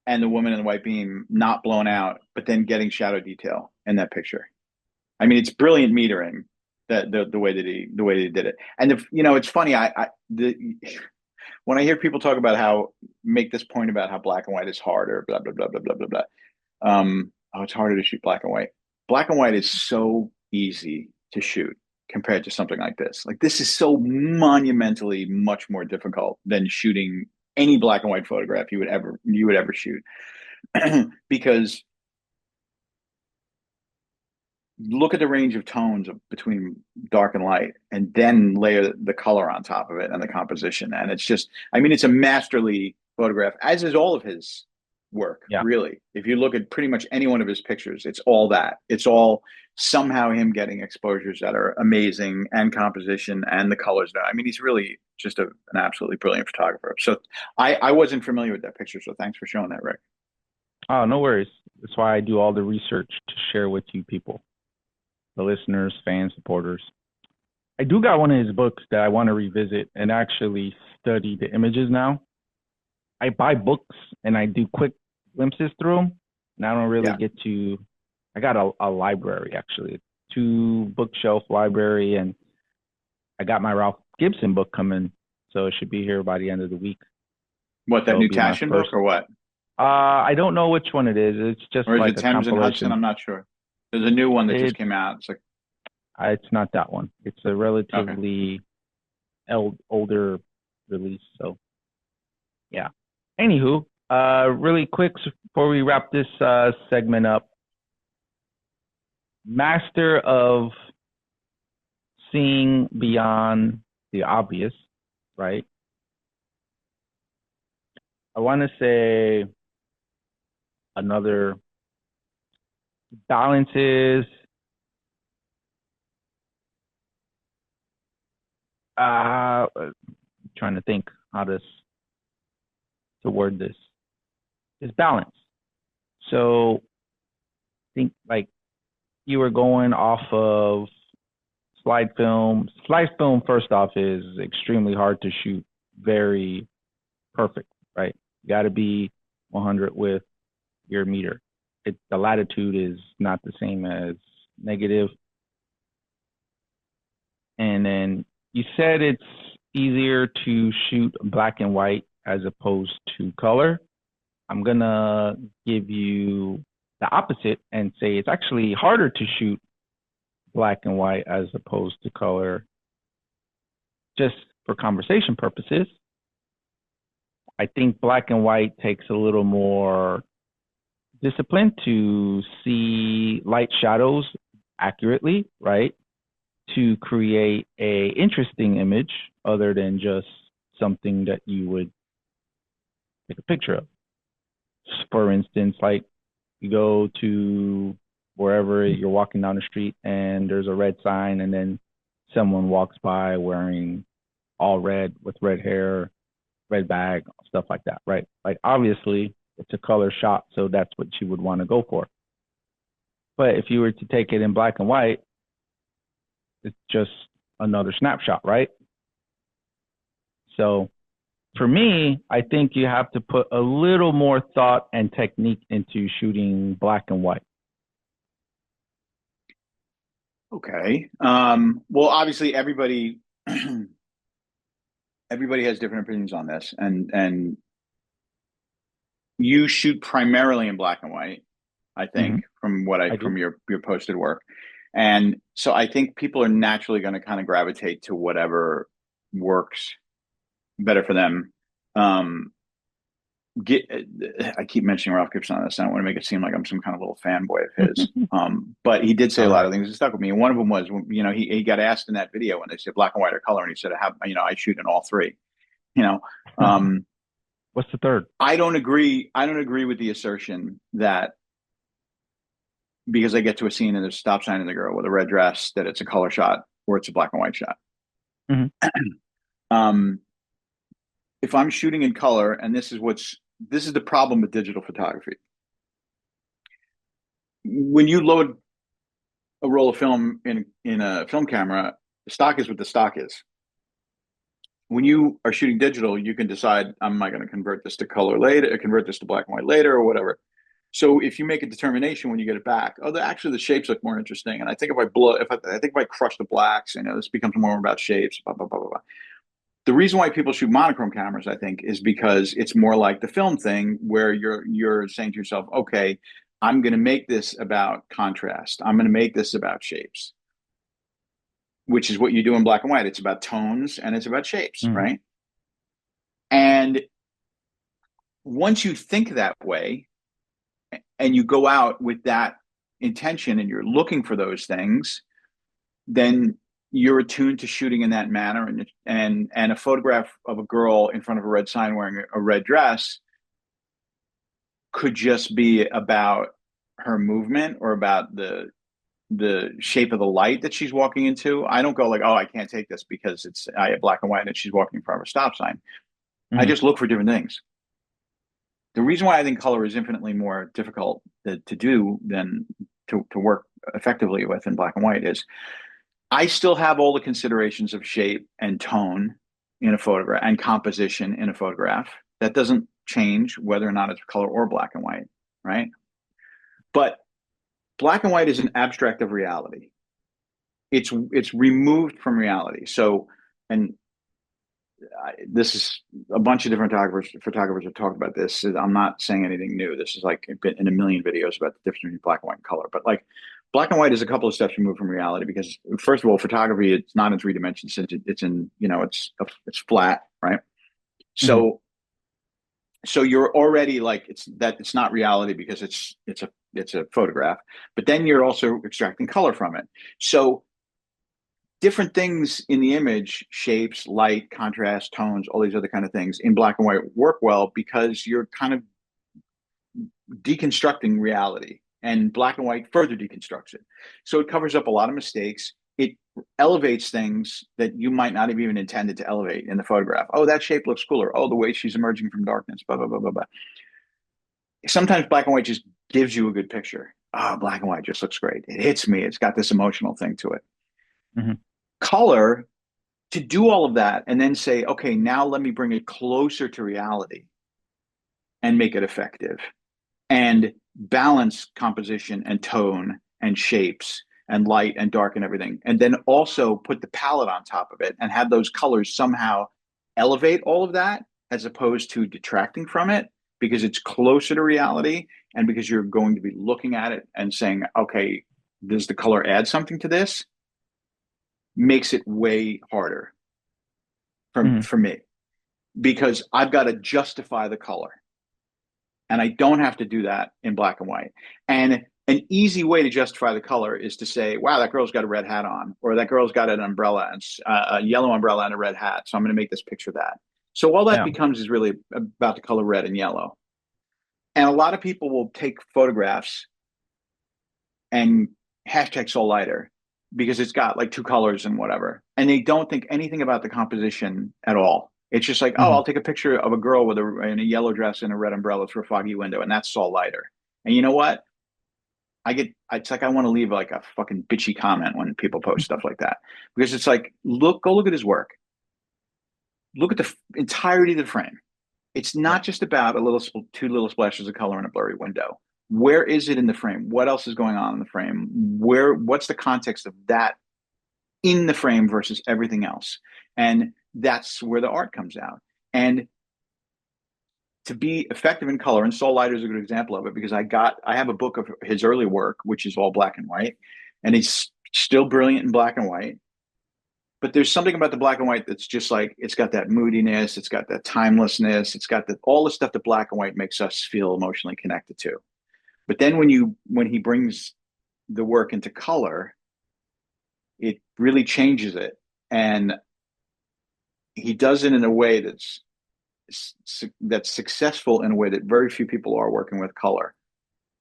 and the woman in the white beam not blown out, but then getting shadow detail in that picture? I mean, it's brilliant metering that the way that he did it. And it's funny. When I hear people talk about how make this point about how black and white is harder, blah blah blah blah blah blah blah. Oh, it's harder to shoot black and white. Black and white is so easy to shoot compared to something like this. Like this is so monumentally much more difficult than shooting any black and white photograph you would ever shoot because look at the range of tones between dark and light and then layer the color on top of it and the composition, and it's just, I mean, it's a masterly photograph, as is all of his work, Yeah. really. If you look at pretty much any one of his pictures, it's all somehow him getting exposures that are amazing and composition and the colors. I mean, he's really just an absolutely brilliant photographer. So I wasn't familiar with that picture, so thanks for showing that, Rick. Oh, no worries. That's why I do all the research to share with you people, the listeners, fans, supporters. I do got one of his books that I want to revisit and actually study the images now. I buy books and I do quick glimpses through them, and I don't really Yeah. get to. I got a library actually, 2 bookshelf library, and I got my Ralph Gibson book coming, so it should be here by the end of the week. What, So that it'll new be my Taschen book first. or what? I don't know which one it is. It's just Or is like it a Thames and Hudson? compilation. I'm not sure. There's a new one that just It's came out. It's like, it's not that one. It's a okay. relatively older release. So yeah. Anywho, really quick before we wrap this segment up, master of seeing beyond the obvious, right? I want to say another balance is uh trying to think how to word this. Is balance. So think like you were going off of slide film. Slide film, first off, is extremely hard to shoot. Very perfect, right? You got to be 100 with your meter. The latitude is not the same as negative. And then you said it's easier to shoot black and white as opposed to color. I'm gonna give you the opposite and say it's actually harder to shoot black and white as opposed to color, just for conversation purposes. I think black and white takes a little more discipline to see light shadows accurately, right? To create a interesting image other than just something that you would take a picture of. For instance, like you go to wherever you're walking down the street and there's a red sign and then someone walks by wearing all red with red hair, red bag, stuff like that, right? Like obviously it's a color shot, so that's what you would want to go for. But if you were to take it in black and white, it's just another snapshot, right? So for me, I think you have to put a little more thought and technique into shooting black and white. Okay. Well, obviously everybody has different opinions on this, and you shoot primarily in black and white, I Mm-hmm. think, from I your posted work. And so I think people are naturally going to kind of gravitate to whatever works better for them. Um, get I keep mentioning Ralph Gibson on this. I don't want to make it seem like I'm some kind of little fanboy of his. do. But he did say a All lot right. of things that stuck with me. And one of them was, he got asked in that video when they said black and white or color, and he said, I shoot in all three. You know, um, What's the third? I don't agree. I don't agree with the assertion that because I get to a scene and there's a stop sign in the girl with a red dress that it's a color shot or it's a black and white shot. Mm-hmm. um, if I'm shooting in color, and this is the problem with digital photography. when you load a roll of film in a film camera, the stock is what the stock is. When you are shooting digital, you can decide, am I going to convert this to color later, or convert this to black and white later, or whatever. So if you make a determination when you get it back, oh, actually the shapes look more interesting. And I think if I crush the blacks, this becomes more about shapes. Blah blah blah blah blah. The reason why people shoot monochrome cameras, I think, is because it's more like the film thing, where you're saying to yourself, okay, I'm going to make this about contrast. I'm going to make this about shapes, which is what you do in black and white. It's about tones and it's about shapes, Mm. right? And once you think that way and you go out with that intention and you're looking for those things, then you're attuned to shooting in that manner. And a photograph of a girl in front of a red sign wearing a red dress could just be about her movement or about the shape of the light that she's walking into. I don't go like, oh, I can't take this because I have black and white and she's walking in front of a stop sign. I Mm. just look for different things. The reason why I think color is infinitely more difficult to do than to work effectively with in black and white is I still have all the considerations of shape and tone in a photograph and composition in a photograph. That doesn't change whether or not it's color or black and white, right? But black and white is an abstract of reality. It's removed from reality. So, and this is a bunch of different photographers have talked about this. I'm not saying anything new. This is like in a million videos about the difference between black and white and color. But like black and white is a couple of steps removed from reality because first of all, photography, it's not in three dimensions. It's in, it's flat, right? Mm. So you're already like it's not reality because it's a photograph, but then you're also extracting color from it. So different things in the image, shapes, light, contrast, tones, all these other kind of things in black and white work well because you're kind of deconstructing reality, and black and white further deconstructs it. So it covers up a lot of mistakes. It elevates things that you might not have even intended to elevate in the photograph. Oh, that shape looks cooler. Oh, the way she's emerging from darkness, blah, blah, blah, blah, blah. Sometimes black and white just gives you a good picture. Oh, black and white just looks great. It hits me. It's got this emotional thing to it. Mm. Color, to do all of that and then say, okay, now let me bring it closer to reality and make it effective and balance composition and tone and shapes and light and dark and everything. And then also put the palette on top of it and have those colors somehow elevate all of that as opposed to detracting from it because it's closer to reality and because you're going to be looking at it and saying, okay, does the color add something to this? Makes it way harder Mm. for me because I've got to justify the color. And I don't have to do that in black and white. And an easy way to justify the color is to say, wow, that girl's got a red hat on, or that girl's got an umbrella, and a yellow umbrella and a red hat. So I'm going to make this picture that. So all that Yeah. becomes is really about the color red and yellow. And a lot of people will take photographs and hashtag Soul Lighter because it's got like two colors and whatever. And they don't think anything about the composition at all. It's just like, oh, Mm. I'll take a picture of a girl in a yellow dress and a red umbrella through a foggy window, and that's Saul Leiter. And you know what? It's like I want to leave like a fucking bitchy comment when people post stuff like that because it's like, go look at his work, look at the entirety of the frame. It's Right. not just about two little splashes of color in a blurry window. Where is it in the frame? What else is going on in the frame? What's the context of that in the frame versus everything else? And that's where the art comes out. And to be effective in color, and Saul Leiter is a good example of it because I have a book of his early work, which is all black and white, and he's still brilliant in black and white. But there's something about the black and white that's just like it's got that moodiness, it's got that timelessness, it's got all the stuff that black and white makes us feel emotionally connected to. But then when he brings the work into color, it really changes it, and he does it in a way that's successful in a way that very few people are working with color.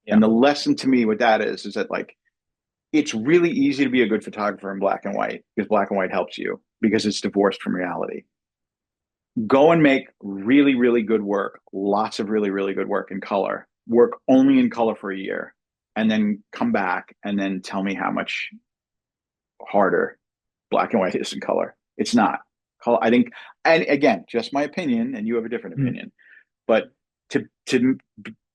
Yeah. And the lesson to me with that is that like it's really easy to be a good photographer in black and white because black and white helps you because it's divorced from reality. Go and make really, really good work, lots of really, really good work in color. Work only in color for a year and then come back and then tell me how much harder black and white is in color. It's not. Color, I think, and again, just my opinion, and you have a different Mm, opinion, but to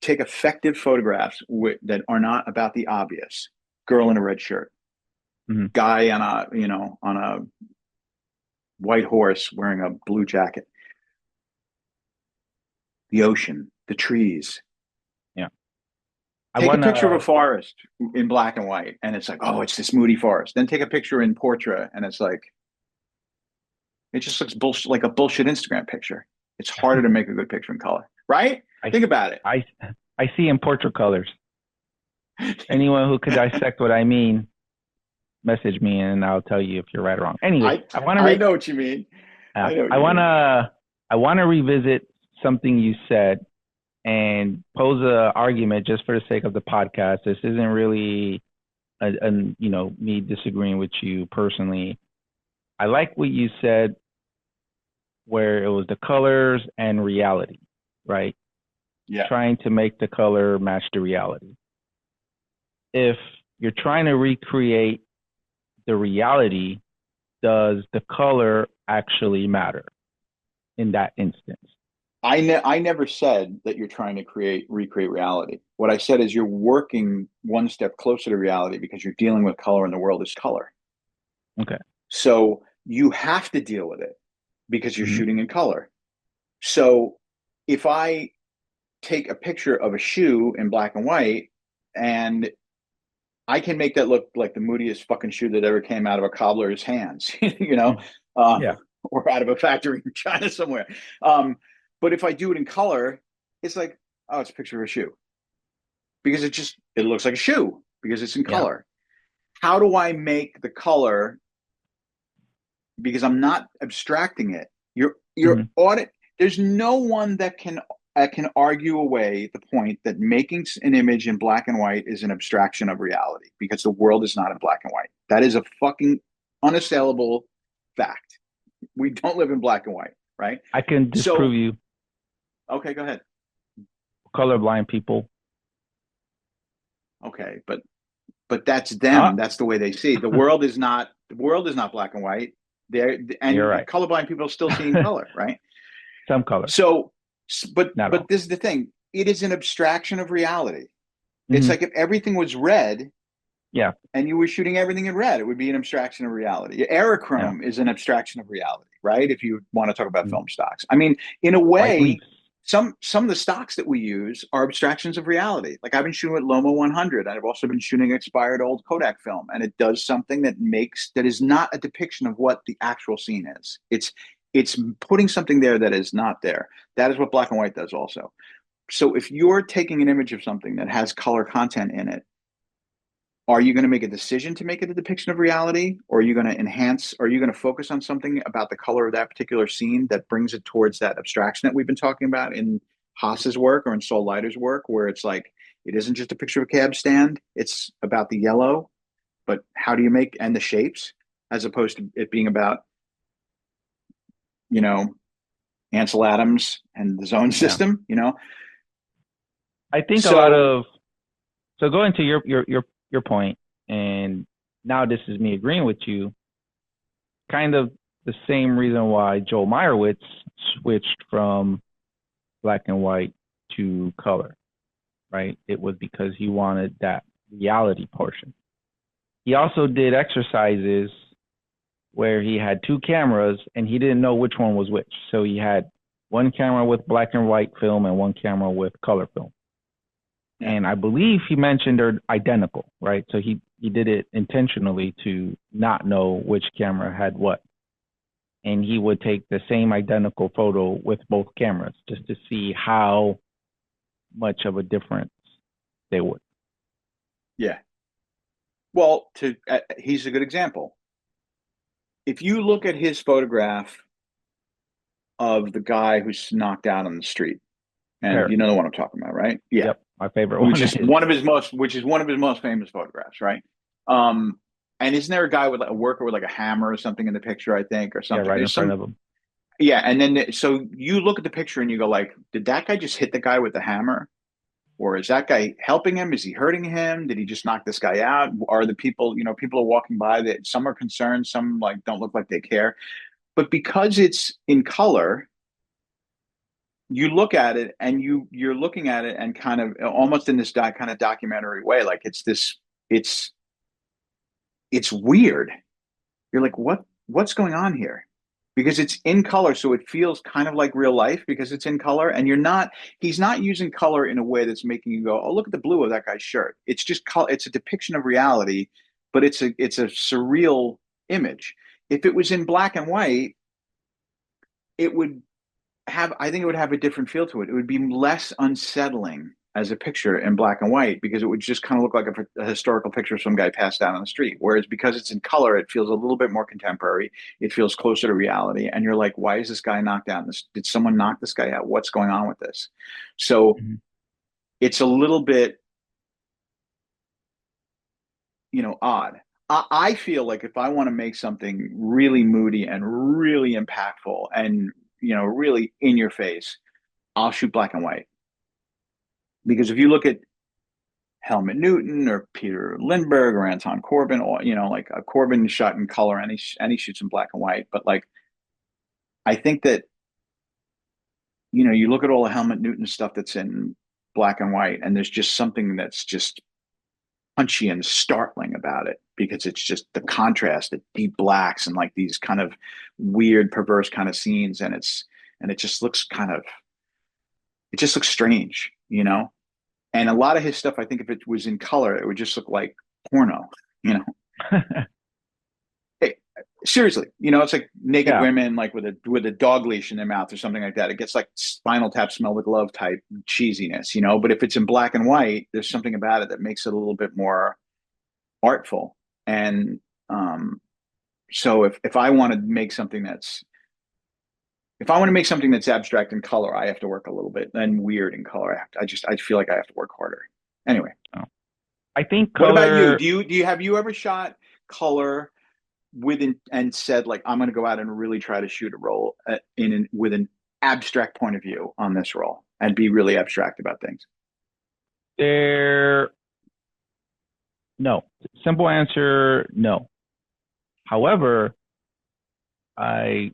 take effective photographs that are not about the obvious, girl in a red shirt, mm, guy on a white horse wearing a blue jacket, the ocean, the trees. yeah. I Take a want picture of a to, forest in black and white, and it's like, oh, it's this moody forest. Then take a picture in portrait, and it's like, it just looks bullshit, like a bullshit Instagram picture. It's harder to make a good picture in color, right? I, Think about it. I, I see in portrait colors. Anyone who could dissect what I mean, message me and I'll tell you if you're right or wrong. Anyways, I I know what you mean. I know what I you mean. wanna, I wanna revisit something you said and pose a argument just for the sake of the podcast. This isn't really me disagreeing with you personally. I like what you said where it was the colors and reality, right? Yeah. Trying to make the color match the reality. If you're trying to recreate the reality, does the color actually matter in that instance? I never said that you're trying to recreate reality. What I said is you're working one step closer to reality because you're dealing with color and the world is color. Okay. So you have to deal with it because you're Mm-hmm. shooting in color. So if I take a picture of a shoe in black and white and I can make that look like the moodiest fucking shoe that ever came out of a cobbler's hands, uh, Yeah. or out of a factory in China somewhere. Um, but if I do it in color, it's like, oh, it's a picture of a shoe because it looks like a shoe because it's in Yeah. color. How do I make the color, because I'm not abstracting it? Your Mm-hmm. audit. There's no one that can argue away the point that making an image in black and white is an abstraction of reality because the world is not in black and white. That is a fucking unassailable fact. We don't live in black and white, right? I can disprove So, you. okay, go ahead. Colorblind people. Okay, but that's them. Ah, That's the way they see it. The world is not black and white. There, you're and right. colorblind people are still seeing color, right? Some color, So, but not but all. this is the thing. It is an abstraction of reality. It's Mm-hmm. like if everything was red Yeah. and you were shooting everything in red, it would be an abstraction of reality. Yeah. Aerochrome is an abstraction of reality, right? If you want to talk about Mm-hmm. film stocks, I mean, in a White leaf. way, some of the stocks that we use are abstractions of reality. Like I've been shooting with Loma 100, and I've also been shooting expired old Kodak film, and it does something that is not a depiction of what the actual scene is. It's putting something there that is not there. That is what black and white does also. So if you're taking an image of something that has color content in it, are you going to make a decision to make it a depiction of reality, or are you going to enhance, or are you going to focus on something about the color of that particular scene that brings it towards that abstraction that we've been talking about in Haas's work or in Saul Leiter's work, where it's like it isn't just a picture of a cab stand, it's about the yellow, but how do you make, and the shapes, as opposed to it being about, you know, Ansel Adams and the zone Yeah. system. I think a lot So of so going to your point, and now this is me agreeing with you. Kind of the same reason why Joel Meyerowitz switched from black and white to color, right? It was because he wanted that reality portion. He also did exercises where he had two cameras and he didn't know which one was which. So he had one camera with black and white film and one camera with color film. yeah, And I believe he mentioned they're identical, right? So he did it intentionally to not know which camera had what. And he would take the same identical photo with both cameras just to see how much of a difference they would. yeah. Well, he's a good example. If you look at his photograph of the guy who's knocked out on the street, and Paris. you know the one I'm talking about, right? Yeah, Yep. My favorite which one is is. one of his most famous photographs, right? And isn't there a guy with like, a worker with like a hammer or something in the picture, I think, or Yeah, something? right in There's front some, of him. yeah. And then so you look at the picture and you go like, did that guy just hit the guy with the hammer, Or is that guy helping him? Is he hurting him? Did he just knock this guy out? Are the people, people are walking by that some are concerned, some like don't look like they care. But because it's in color, you look at it and you're looking at it and kind of almost in this kind of documentary way, like it's it's weird. You're like, what's going on here? Because it's in color, so it feels kind of like real life because it's in color, and he's not using color in a way that's making you go, oh, look at the blue of that guy's shirt. It's just color, it's a depiction of reality, but it's a surreal image. If it was in black and white, it would I think it would have a different feel to it. It would be less unsettling as a picture in black and white because it would just kind of look like a historical picture of some guy passed out on the street. Whereas because it's in color, it feels a little bit more contemporary. It feels closer to reality. And you're like, why is this guy knocked out? Did someone knock this guy out? What's going on with this? So Mhm. it's a little bit, odd. I feel like if I want to make something really moody and really impactful and, really in your face, I'll shoot black and white. Because if you look at Helmut Newton or Peter Lindbergh or Anton Corbin, or like Corbin shot in color and he shoots in black and white. But like, I think that you look at all the Helmut Newton stuff that's in black and white, and there's just something that's just punchy and startling about it because it's just the contrast, the deep blacks, and like these kind of weird, perverse kind of scenes, and it just looks it just looks strange. And a lot of his stuff, I think if it was in color, it would just look like porno, you know. Hey, seriously, it's like naked Yeah. women like with a dog leash in their mouth or something like that. It gets like Spinal Tap, Smell the Glove type cheesiness. But if it's in black and white, there's something about it that makes it a little bit more artful. And so if I want to make something that's if I want to make something that's abstract in color, I have to work a little bit, and weird in color. I feel like I have to work harder. Anyway. Oh. I think What about you? color. Do you have you ever shot color and said like I'm going to go out and really try to shoot a role with an abstract point of view on this role and be really abstract about things? There, no. Simple answer, no. However, I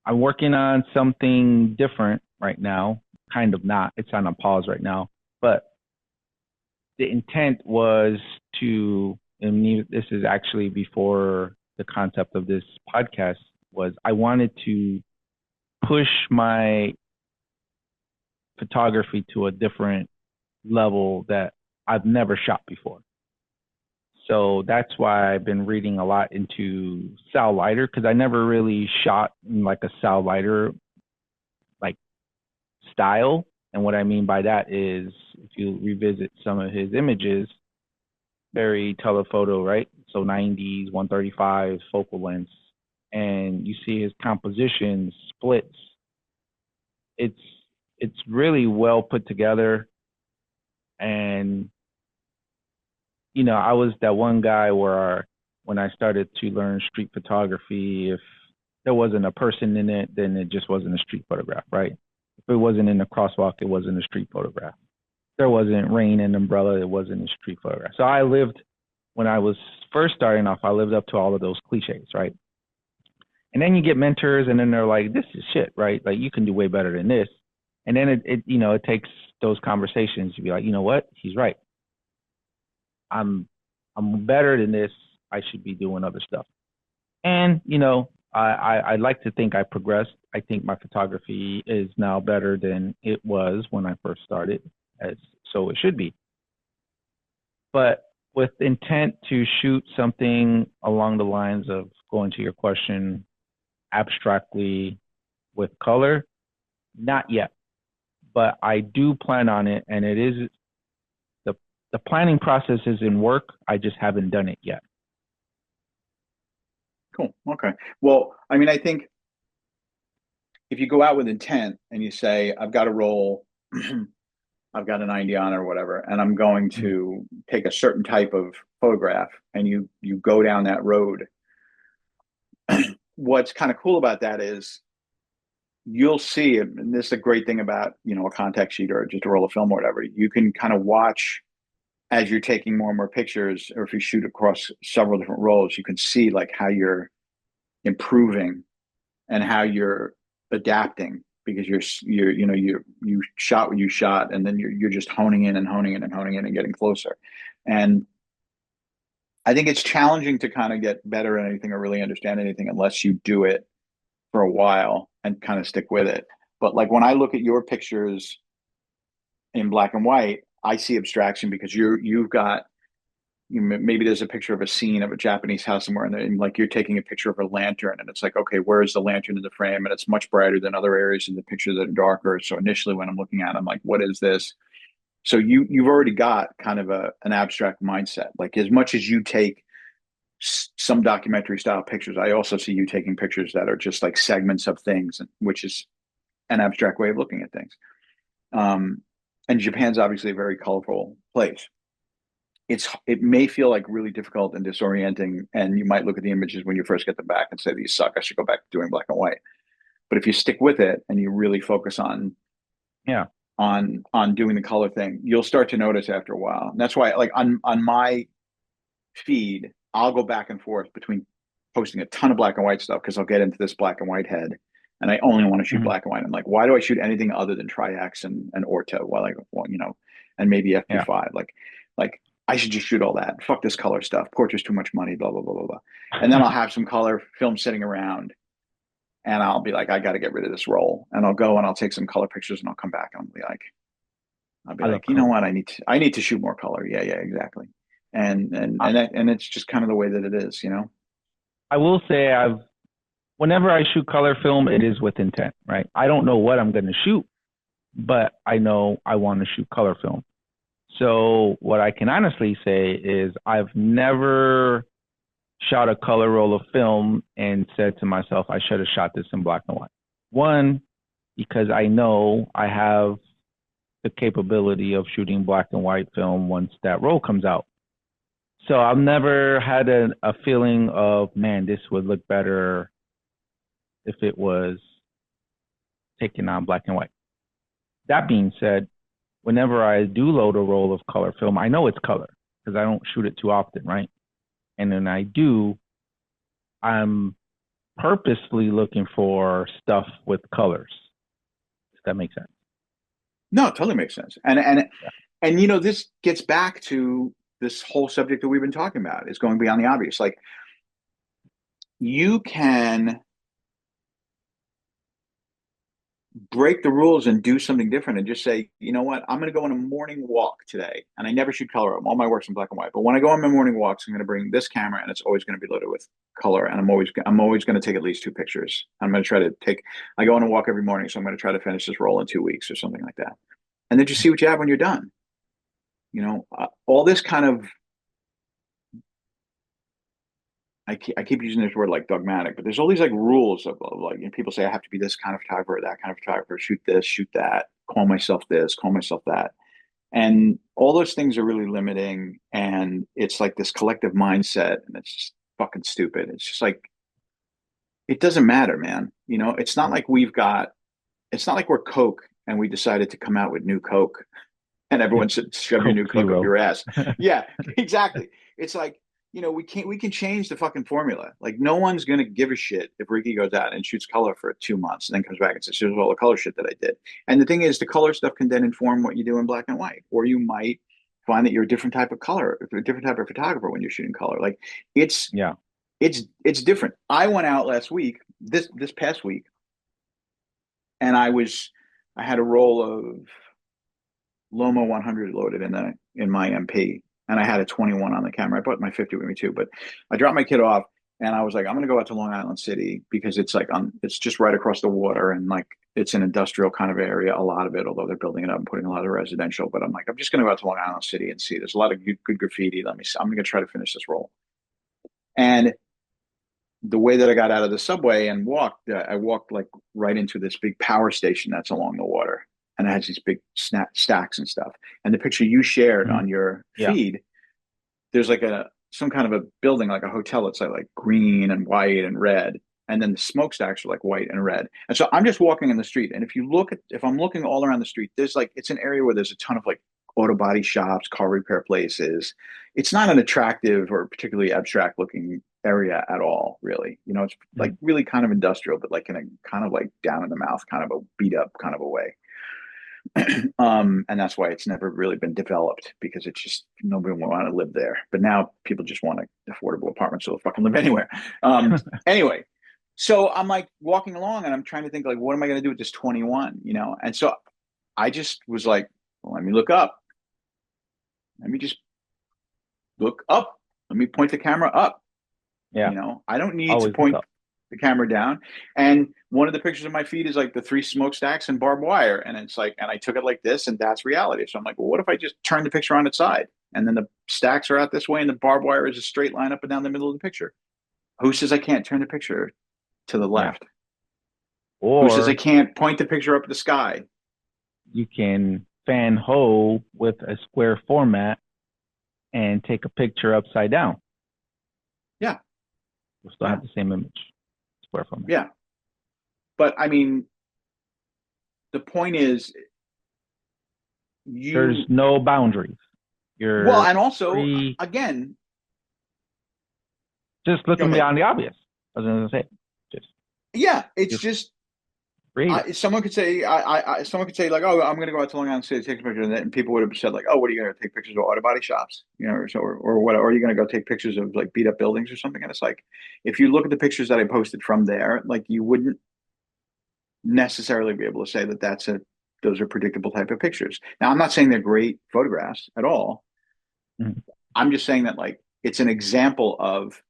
I'm working on something different right now. Kind of not. It's on a pause right now. But the intent was to, and this is actually before the concept of this podcast, was I wanted to push my photography to a different level that I've never shot before. So that's why I've been reading a lot into Sal Leiter because I never really shot in like a Sal Leiter like style. And what I mean by that is if you revisit some of his images, very telephoto, right? So 90s, 135 focal lengths, and you see his compositions, splits. It's it's really well put together, and I was that one guy where when I started to learn street photography, if there wasn't a person in it, then it just wasn't a street photograph, right? If it wasn't in the crosswalk, it wasn't a street photograph. If there wasn't rain and umbrella, it wasn't a street photograph. So I lived when I was first starting off, I lived up to all of those cliches, right? And then you get mentors, and then they're like, "This is shit, right? Like you can do way better than this." And then it takes those conversations to be like, you know what? He's right. I'm I'm better than this. I should be doing other stuff. And I like to think I progressed. I think my photography is now better than it was when I first started, as so it should be. But with intent to shoot something along the lines of going to your question abstractly with color, not yet. But I do plan on it, and it is the the planning process is in work. I just haven't done it yet. Cool. Okay. Well, I mean, I think if you go out with intent and you say, I've got a role, I've got an idea on it or whatever, and I'm going Mm. to take a certain type of photograph, and you go down that road. What's kind of cool about that is you'll see, and this is a great thing about, a contact sheet or just a roll of film or whatever. You can kind of watch as you're taking more and more pictures, or if you shoot across several different rolls, you can see like how you're improving and how you're adapting because you shot what you shot, and then you're just honing in and honing in and honing in and getting closer. And I think it's challenging to kind of get better at anything or really understand anything unless you do it for a while and kind of stick with it. But like when I look at your pictures in black and white, I see abstraction because you've got, maybe there's a picture of a scene of a Japanese house somewhere, and like you're taking a picture of a lantern, and it's like, okay, where is the lantern in the frame? And it's much brighter than other areas in the picture that are darker. So initially, when I'm looking at it, I'm like, what is this? So you've already got kind of an abstract mindset. Like as much as you take some documentary style pictures, I also see you taking pictures that are just like segments of things, which is an abstract way of looking at things. Um, and Japan's obviously a very colorful place. It may feel like really difficult and disorienting, and you might look at the images when you first get them back and say these suck. I should go back to doing black and white. But if you stick with it and you really focus on Yeah. doing the color thing, you'll start to notice after a while. And that's why, like on my feed, I'll go back and forth between posting a ton of black and white stuff because I'll get into this black and white head, and I only want to shoot Mhm. black and white. I'm like, why do I shoot anything other than Triax and Orta? Well, like, well, and maybe Yeah. FP5. Like I should just shoot all that. Fuck this color stuff. Portrait's too much money. Blah blah blah blah blah. And then I'll have some color film sitting around, and I'll be like, I got to get rid of this roll, and I'll go and I'll take some color pictures, and I'll come back and I'll be I love like, you know color. what? I need to shoot more color. Yeah, yeah, exactly. And it's just kind of the way that it is. I will say whenever I shoot color film, it is with intent, right? I don't know what I'm going to shoot, but I know I want to shoot color film. So what I can honestly say is I've never shot a color roll of film and said to myself, I should have shot this in black and white. One, because I know I have the capability of shooting black and white film once that roll comes out. So I've never had a feeling of, man, this would look better if it was taken on black and white. That being said, whenever I do load a roll of color film, I know it's color because I don't shoot it too often, right? And then I do, I'm purposely looking for stuff with colors. If that makes sense. No, it totally makes sense. And this gets back to this whole subject that we've been talking about is going beyond the obvious. Like you can break the rules and do something different and just say, you know what, I'm going to go on a morning walk today. And I never shoot color. All my work's in black and white. But when I go on my morning walks, I'm going to bring this camera and it's always going to be loaded with color. And I'm always going to take at least 2 pictures. I'm going to try to I go on a walk every morning. So I'm going to try to finish this roll in 2 weeks or something like that. And then just see what you have when you're done. All this kind of, I keep using this word like dogmatic, but there's all these like rules of like, people say I have to be this kind of photographer, or that kind of photographer, shoot this, shoot that, call myself this, call myself that. And all those things are really limiting. And it's like this collective mindset, and it's just fucking stupid. It's just like, it doesn't matter, man. It's not like we're Coke and we decided to come out with new Coke and everyone should shove your Coke new Coke up Zero. your ass. Yeah, exactly. It's like, we can change the fucking formula. Like no one's gonna give a shit if Ricky goes out and shoots color for 2 months and then comes back and says, here's all the color shit that I did. And the thing is, the color stuff can then inform what you do in black and white. Or you might find that you're a different type of color, a different type of photographer when you're shooting color. Like it's Yeah. it's different. I went out last week, this past week, and I had a roll of Loma 100 loaded in my MP, and I had a 21 on the camera. I brought my 50 with me too, but I dropped my kid off, and I was like, I'm gonna go out to Long Island City because it's just right across the water, and like it's an industrial kind of area, a lot of it, although they're building it up and putting a lot of residential. But I'm like, I'm just gonna go out to Long Island City and see. There's a lot of good graffiti. Let me see. I'm gonna try to finish this roll. And the way that I got out of the subway and I walked like right into this big power station that's along the water, and it has these big stacks and stuff. And the picture you shared Mhm. on your Yeah. feed, there's like some kind of a building, like a hotel. It's like green and white and red, and then the smokestacks are like white and red. And so I'm just walking in the street, and if I'm looking all around the street, there's like it's an area where there's a ton of like auto body shops, car repair places. It's not an attractive or particularly abstract looking area at all, really. It's like really kind of industrial, but like in a kind of like down in the mouth, kind of a beat up kind of a way. And that's why it's never really been developed, because it's just nobody will want to live there. But now people just want affordable apartments, so they'll fucking live anywhere. Anyway, so I'm like walking along and I'm trying to think like, what am I going to do with this 21? And so I just was like, well, let me look up. Let me just look up. Let me point the camera up. Yeah. I don't need Always to point up. the camera down. And one of the pictures of my feed is like the 3 smokestacks and barbed wire. And it's like, and I took it like this, and that's reality. So I'm like, well, what if I just turn the picture on its side? And then the stacks are out this way and the barbed wire is a straight line up and down the middle of the picture. Who says I can't turn the picture to the left? Who says I Or can't point the picture up at the sky? you can fan ho with a square format and take a picture upside down. Yeah. We'll still have the same image, square format. Yeah. But I mean, the point is, there's no boundaries. Well, and also, free, again, just looking beyond the obvious. I was going to say, it's just free. someone could say, someone could say like, oh, I'm going to go out to Long Island City to take a picture, and people would have said like, oh, what are you going to take pictures of auto body shops, or what? Or are you going to go take pictures of like beat up buildings or something? And it's like, if you look at the pictures that I posted from there, like you wouldn't necessarily be able to say that those are predictable type of pictures. Now, I'm not saying they're great photographs at all. Mm-hmm. I'm just saying that like it's an example of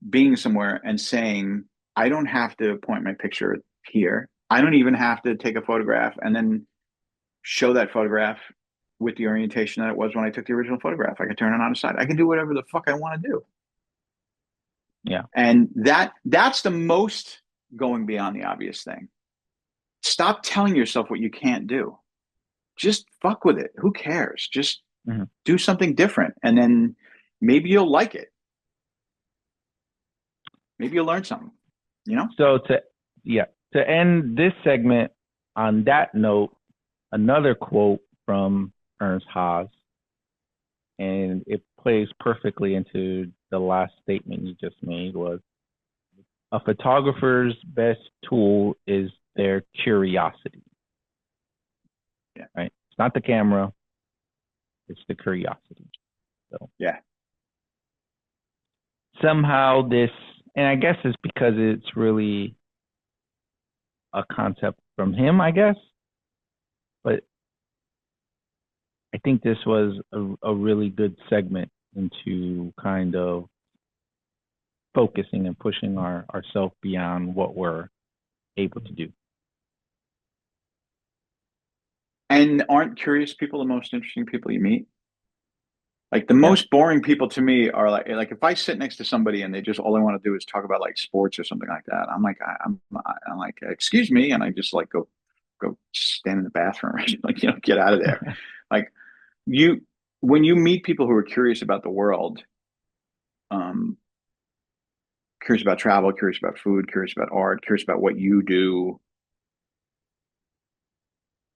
being somewhere and saying, I don't have to point my picture here. I don't even have to take a photograph and then show that photograph with the orientation that it was when I took the original photograph. I can turn it on its side. I can do whatever the fuck I want to do. Yeah. And that's the most going beyond the obvious thing. Stop telling yourself what you can't do. Just fuck with it. Who cares? Just do something different. And then maybe you'll like it. Maybe you'll learn something, So to end this segment on that note, another quote from Ernst Haas, and it plays perfectly into the last statement you just made, was a photographer's best tool is their curiosity. Yeah. Right? It's not the camera, it's the curiosity. So yeah. Somehow this, and I guess it's because it's really a concept from him, I guess. But I think this was a really good segment into kind of focusing and pushing ourselves beyond what we're able to do. And aren't curious people the most interesting people you meet? Like the most boring people to me are like if I sit next to somebody and they just all they want to do is talk about like sports or something like that, I'm like I'm like, excuse me, and I just like go stand in the bathroom, like get out of there. Like when you meet people who are curious about the world, curious about travel, curious about food, curious about art, curious about what you do,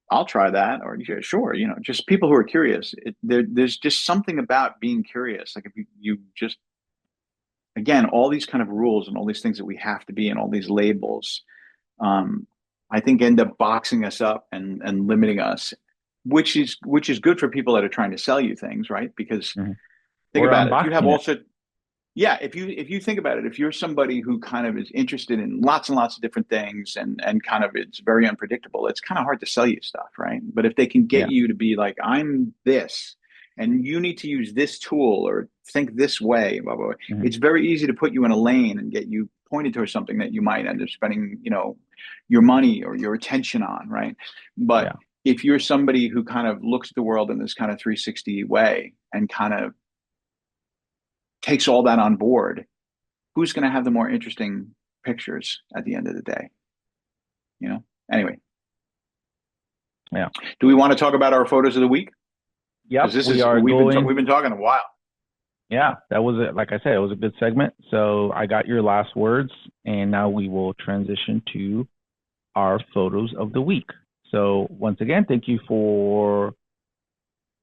I'll try that. Or yeah, sure, just people who are curious. There's just something about being curious. Like if you just, again, all these kind of rules and all these things that we have to be and all these labels, I think end up boxing us up and limiting us, which is good for people that are trying to sell you things, right? Because think Or about it. If you have unboxing it. also, yeah, if you think about it, if you're somebody who kind of is interested in lots and lots of different things and kind of it's very unpredictable, it's kind of hard to sell you stuff, right? But if they can get you to be like, I'm this, and you need to use this tool or think this way, blah, blah, blah, it's very easy to put you in a lane and get you pointed towards something that you might end up spending, your money or your attention on, right? But if you're somebody who kind of looks at the world in this kind of 360 way and kind of takes all that on board, who's going to have the more interesting pictures at the end of the day? Anyway. Yeah. Do we want to talk about our photos of the week? Yep. We've been talking a while. Yeah, that was it. Like I said, it was a good segment. So I got your last words, and now we will transition to our photos of the week. So once again, thank you for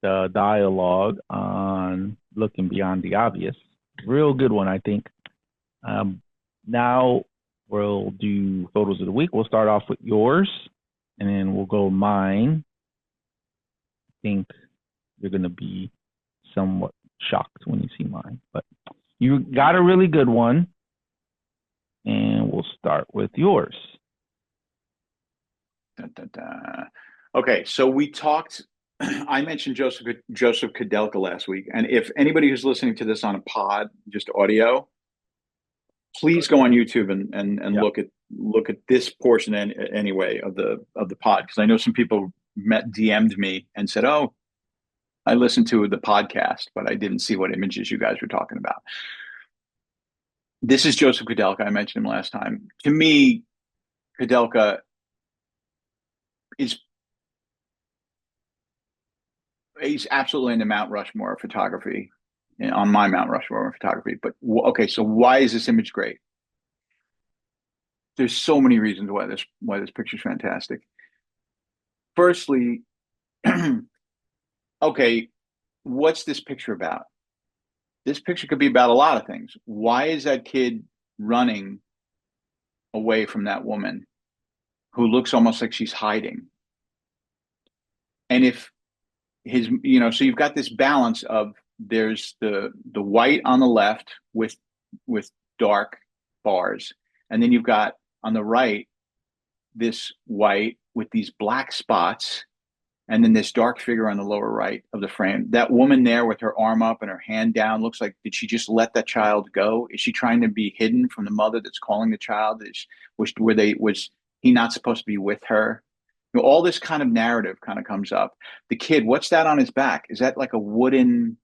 the dialogue on looking beyond the obvious. Real good one, I think. Um, Now we'll do photos of the week. We'll start off with yours, and then we'll go mine. I think you're going to be somewhat shocked when you see mine, but you got a really good one, and we'll start with yours. Da, da, da. Okay, so we talked. I mentioned Joseph Kudelka last week, and if anybody who's listening to this on a pod, just audio, please go on YouTube and Yeah. look at this portion anyway of the pod, because I know some people DM'd me and said, "Oh, I listened to the podcast, but I didn't see what images you guys were talking about." This is Joseph Kudelka. I mentioned him last time. To me, Kudelka is he's absolutely in the Mount Rushmore of photography, on my Mount Rushmore of photography. But okay, so why is this image great? There's so many reasons why this picture's fantastic. Firstly, okay, what's this picture about? This picture could be about a lot of things. Why is that kid running away from that woman who looks almost like she's hiding? And if so you've got this balance of there's the white on the left with dark bars, and then you've got on the right this white with these black spots, and then this dark figure on the lower right of the frame. That woman there with her arm up and her hand down looks like, did she just let that child go? Is she trying to be hidden from the mother that's calling the child? Was he not supposed to be with her? All this kind of narrative kind of comes up. The kid, what's that on his back? Is that like a wooden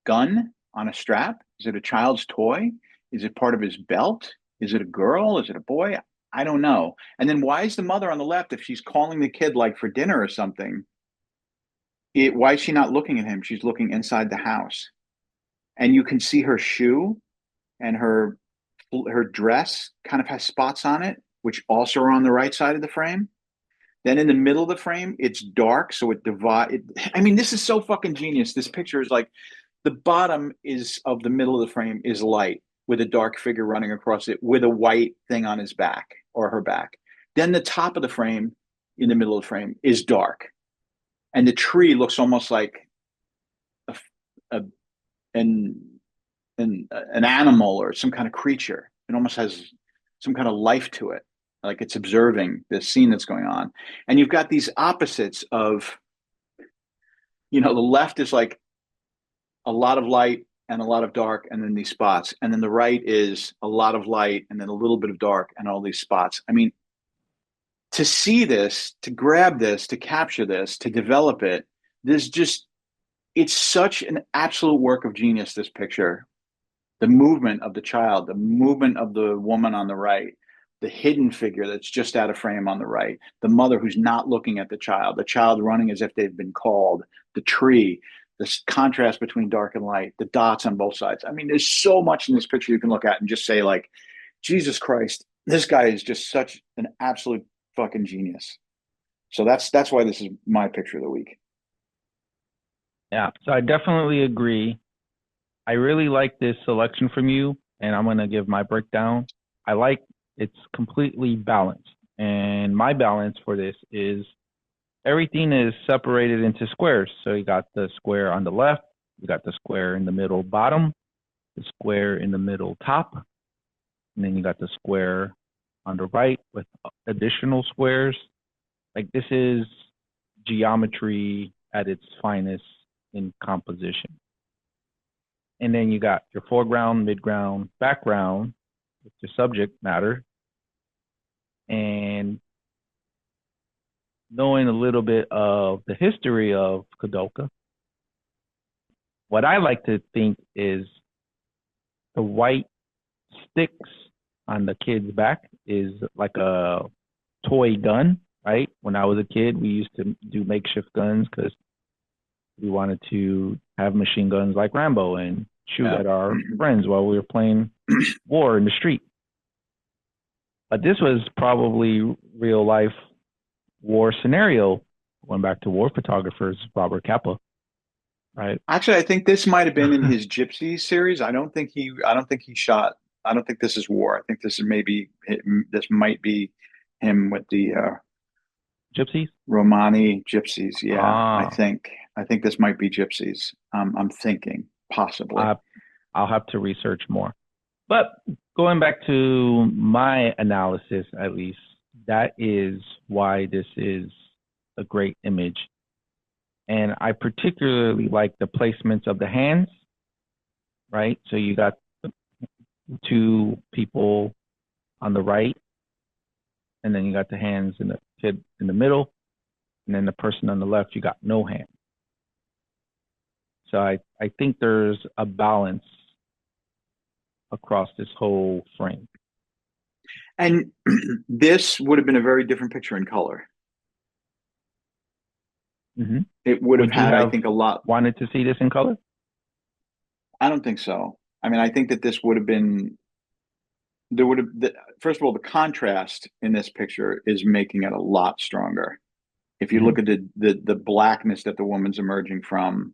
gun on a strap? Is it a child's toy? Is it part of his belt? Is it a girl? Is it a boy? I don't know. And then why is the mother on the left, if she's calling the kid like for dinner or something, why is she not looking at him? She's looking inside the house. And you can see her shoe and her dress kind of has spots on it, which also are on the right side of the frame. Then in the middle of the frame, it's dark, so it divides. I mean, this is so fucking genius. This picture is like the bottom is of the middle of the frame is light with a dark figure running across it with a white thing on his back or her back. Then the top of the frame in the middle of the frame is dark. And the tree looks almost like a, a an, an animal or some kind of creature. It almost has some kind of life to it, like it's observing this scene that's going on. And you've got these opposites of, the left is like a lot of light and a lot of dark, and then these spots. And then the right is a lot of light and then a little bit of dark and all these spots. I mean, to see this, to grab this, to capture this, to develop it, it's such an absolute work of genius, this picture. The movement of the child, the movement of the woman on the right, the hidden figure that's just out of frame on the right, the mother who's not looking at the child running as if they've been called, the tree, this contrast between dark and light, the dots on both sides. I mean, there's so much in this picture you can look at and just say, like, Jesus Christ, this guy is just such an absolute fucking genius. So that's why this is my picture of the week. Yeah. So I definitely agree. I really like this selection from you, and I'm going to give my breakdown. I like it's completely balanced. And my balance for this is everything is separated into squares. So you got the square on the left, you got the square in the middle bottom, the square in the middle top, and then you got the square on the right with additional squares. Like this is geometry at its finest in composition. And then you got your foreground, midground, background, with your subject matter, and knowing a little bit of the history of Kudelka. What I like to think is the white sticks on the kid's back is like a toy gun, right? When I was a kid, we used to do makeshift guns because we wanted to have machine guns like Rambo and shoot at our friends while we were playing war in the street. But this was probably real life war scenario. Going back to war photographers, Robert Capa, right? Actually, I think this might have been in his Gypsies series. I don't think he shot. I don't think this is war. I think this is maybe this might be him with the Gypsies. Romani Gypsies. Yeah, Ah, I think this might be Gypsies. I'm thinking possibly. I, I'll have to research more. But going back to my analysis, at least, that is why this is a great image. And I particularly like the placements of the hands, right? So you got two people on the right, and then you got the hands in the kid in the middle, and then the person on the left, you got no hand. So I think there's a balance across this whole frame. And this would have been a very different picture in color. Mm-hmm. It would have Would you had, I have think, a lot. wanted to see this in color? I don't think so. I mean, I think that this would have been there would have first of all, the contrast in this picture is making it a lot stronger. If you Mm-hmm. look at the blackness that the woman's emerging from,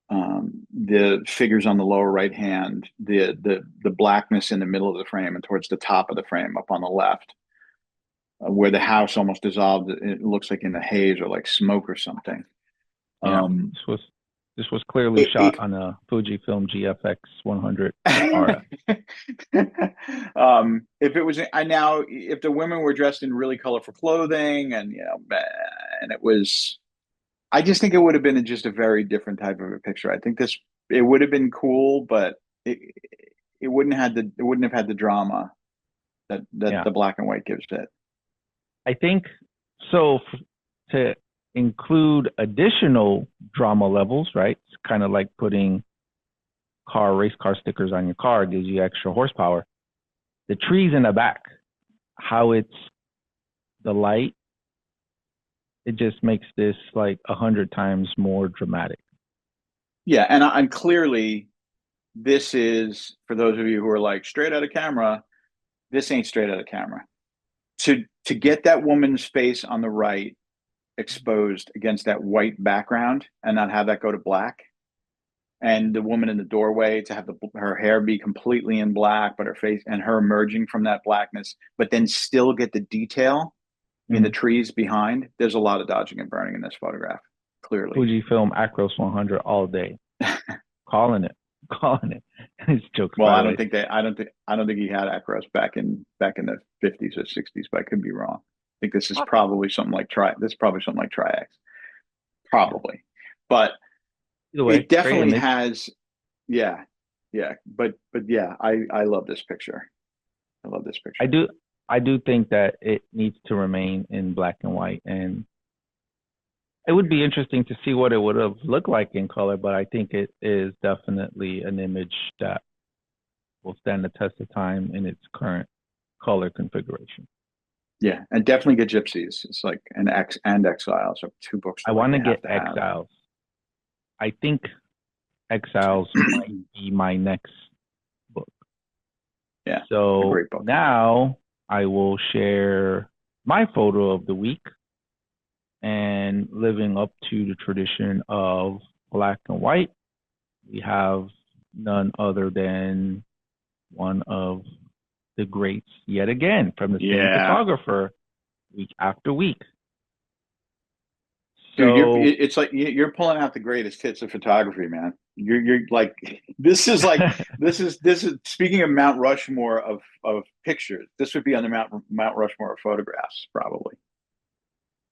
the figures on the lower right hand, the blackness in the middle of the frame and towards the top of the frame up on the left, where the house almost dissolved. It looks like in the haze or like smoke or something. Yeah, Um, this was clearly it, shot it on a Fujifilm GFX 100 RF. if it was I now if the women were dressed in really colorful clothing and and it was I just think it would have been just a very different type of a picture. I think this it would have been cool, but it wouldn't have had the drama that Yeah, the black and white gives it. I think so. To include additional drama levels, right? It's kind of like putting race car stickers on your car gives you extra horsepower. The trees in the back, how it's the light, it just makes this like 100 times more dramatic. Yeah, and clearly this is for those of you who are like straight out of camera. This ain't straight out of camera. To get that woman's face on the right exposed against that white background and not have that go to black, and the woman in the doorway to have her hair be completely in black, but her face and her emerging from that blackness, but then still get the detail in the Mm. trees behind. There's a lot of dodging and burning in this photograph, clearly. Fujifilm Acros 100 all day, calling it, calling it. It's jokes, Well, by I the don't way. think they. I don't think he had Acros back in the 50s or 60s, but I could be wrong. I think this is probably something like This is probably something like Tri-X, Yeah. probably. But Either way, it great definitely image. has. Yeah, yeah. But yeah, I love this picture. I love this I picture. do I do think that it needs to remain in black and white, and it would be interesting to see what it would have looked like in color, but I think it is definitely an image that will stand the test of time in its current color configuration. Yeah, and definitely get Gypsies. It's like an X and Exiles are two books I that like want you to have get to have. Exiles. I think Exiles might be my next book. Yeah, a So great book. now I will share my photo of the week, and living up to the tradition of black and white, we have none other than one of the greats yet again from the same Yeah, photographer week after week. dude, So it's like you're pulling out the greatest hits of photography, man. You're like this is like this is speaking of Mount Rushmore of pictures. This would be on the Mount Rushmore of photographs, probably.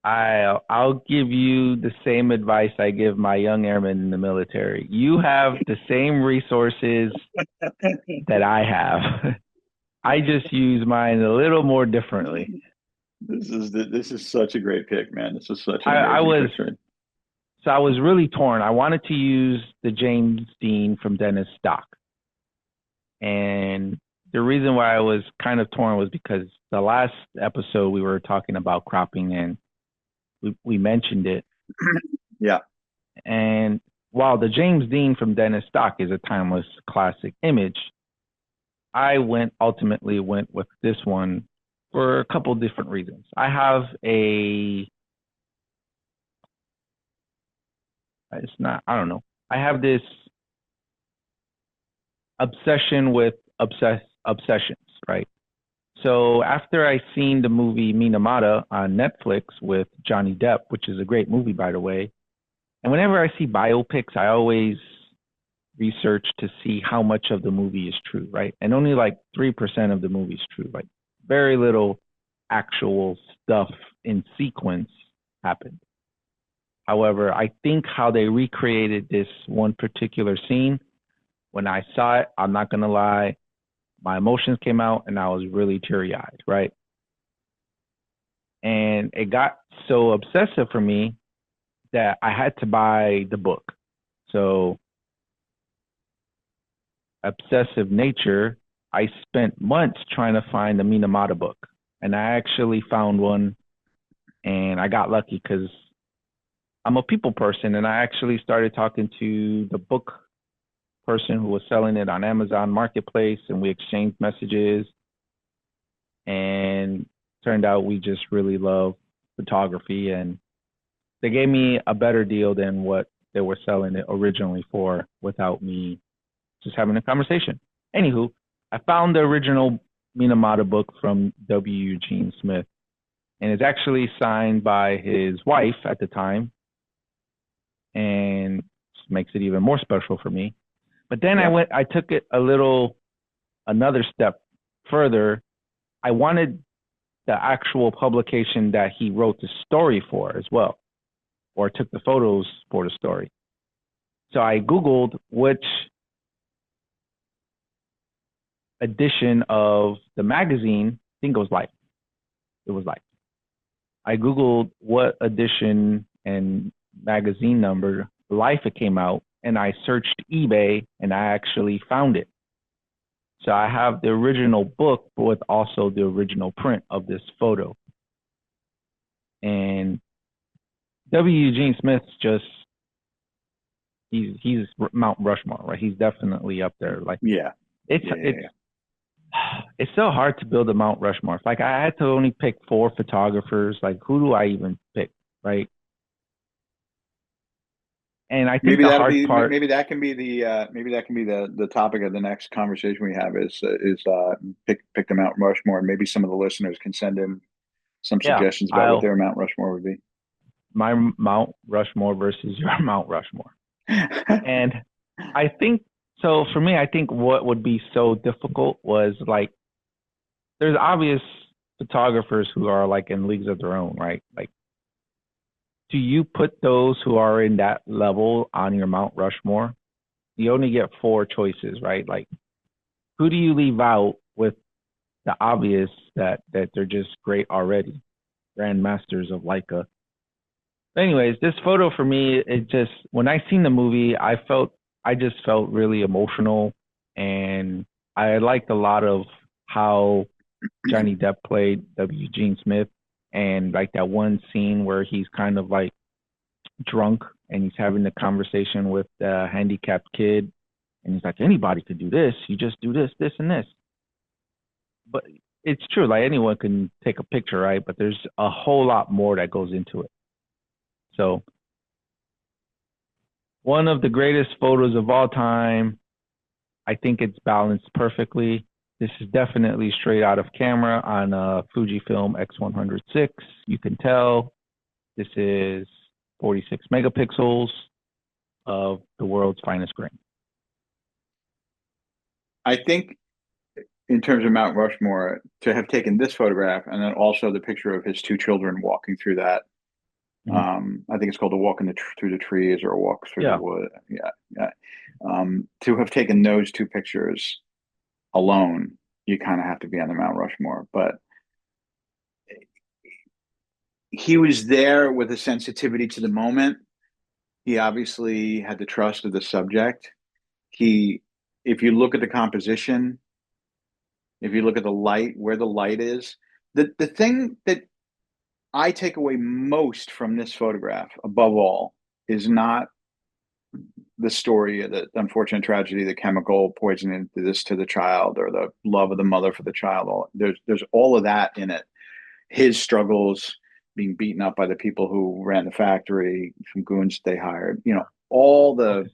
I'll give you the same advice I give my young airmen in the military. You have the same resources that I have. I just use mine a little more differently. This is such a great pick, man. This is such an I amazing was picture. So I was really torn. I wanted to use the James Dean from Dennis stock. And the reason why I was kind of torn was because the last episode we were talking about cropping, and we mentioned it. Yeah. And while the James Dean from Dennis Stock is a timeless classic image, I ultimately went with this one for a couple different reasons. I have a it's not I don't know. I have this obsession with obsessions, right? So after I seen the movie Minamata on Netflix with Johnny Depp, which is a great movie by the way, and whenever I see biopics, I always research to see how much of the movie is true, right? And only like 3% of the movie is true. Like very little actual stuff in sequence happened. However, I think how they recreated this one particular scene, when I saw it, I'm not going to lie, my emotions came out and I was really teary eyed, right? And it got so obsessive for me that I had to buy the book. So, obsessive nature, I spent months trying to find the Minamata book. And I actually found one and I got lucky because I'm a people person and I actually started talking to the book person who was selling it on Amazon Marketplace and we exchanged messages and turned out we just really love photography and they gave me a better deal than what they were selling it originally for without me just having a conversation. Anywho, I found the original Minamata book from W. Eugene Smith and it's actually signed by his wife at the time and makes it even more special for me. But then Yeah. I took it another step further. I wanted the actual publication that he wrote the story for as well, or took the photos for the story. So I Googled which edition of the magazine, I think it was Life. It was Life. I Googled what edition and magazine number Life it came out, and I searched eBay and I actually found it. So I have the original book with also the original print of this photo. And W. Eugene Smith's just he's Mount Rushmore, right? He's definitely up there. Like Yeah. it's Yeah. it's it's so hard to build a Mount Rushmore. If, like I had to only pick four photographers, like who do I even pick, right? And I think Maybe the that'll hard be part, maybe that can be the topic of the next conversation we have is pick the Mount Rushmore, and maybe some of the listeners can send in some yeah, suggestions about what I'll their Mount Rushmore would be. my Mount Rushmore versus your Mount Rushmore. And I think so for me, I think what would be so difficult was like there's obvious photographers who are like in leagues of their own, right? Like do you put those who are in that level on your Mount Rushmore? You only get four choices, right? Like who do you leave out with the obvious that they're just great already, grandmasters of Leica. Anyways, this photo for me, it just when I seen the movie, I just felt really emotional, and I liked a lot of how Johnny Depp played W. Gene Smith, and like that one scene where he's kind of like drunk and he's having the conversation with the handicapped kid, and he's like, anybody could do this. You just do this, this, and this. But it's true, like anyone can take a picture, right? But there's a whole lot more that goes into it. So one of the greatest photos of all time. I think it's balanced perfectly. This is definitely straight out of camera on a Fujifilm X106. You can tell this is 46 megapixels of the world's finest grain. I think in terms of Mount Rushmore, to have taken this photograph and then also the picture of his two children walking through that. Mhm. I think it's called a walk through the trees or a walk through the Yeah, wood. Yeah, yeah. To have taken those two pictures alone, you kind of have to be on the Mount Rushmore. But he was there with a sensitivity to the moment. He obviously had the trust of the subject. He, if you look at the composition, if you look at the light, where the light is, the thing that I take away most from this photograph, above all, is not the story of the unfortunate tragedy, the chemical poisoning this to the child, or the love of the mother for the child. There's all of that in it. His struggles, being beaten up by the people who ran the factory, some goons they hired. All the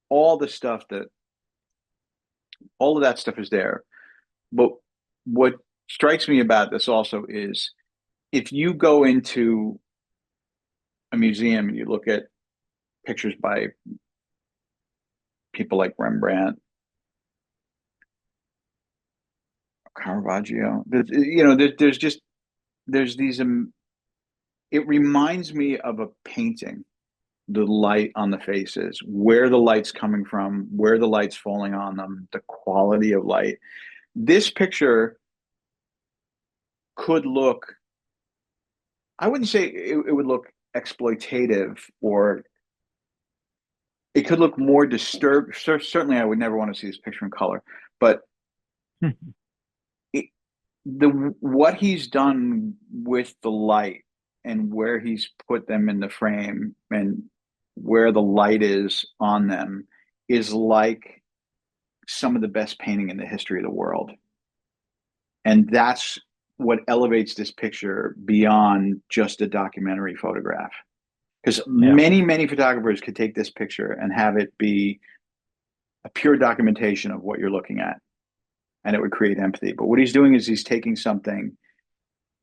all the stuff that all of that stuff is there. But what strikes me about this also is if you go into a museum and you look at pictures by people like Rembrandt, Caravaggio, there's these. It reminds me of a painting. The light on the faces, where the light's coming from, where the light's falling on them, the quality of light. This picture could look, I wouldn't say it would look exploitative, or it could look more disturbed. Certainly, I would never want to see this picture in color, but it, what he's done with the light and where he's put them in the frame and where the light is on them is like some of the best painting in the history of the world. And that's what elevates this picture beyond just a documentary photograph. Because many photographers could take this picture and have it be a pure documentation of what you're looking at, and it would create empathy. But what he's doing is he's taking something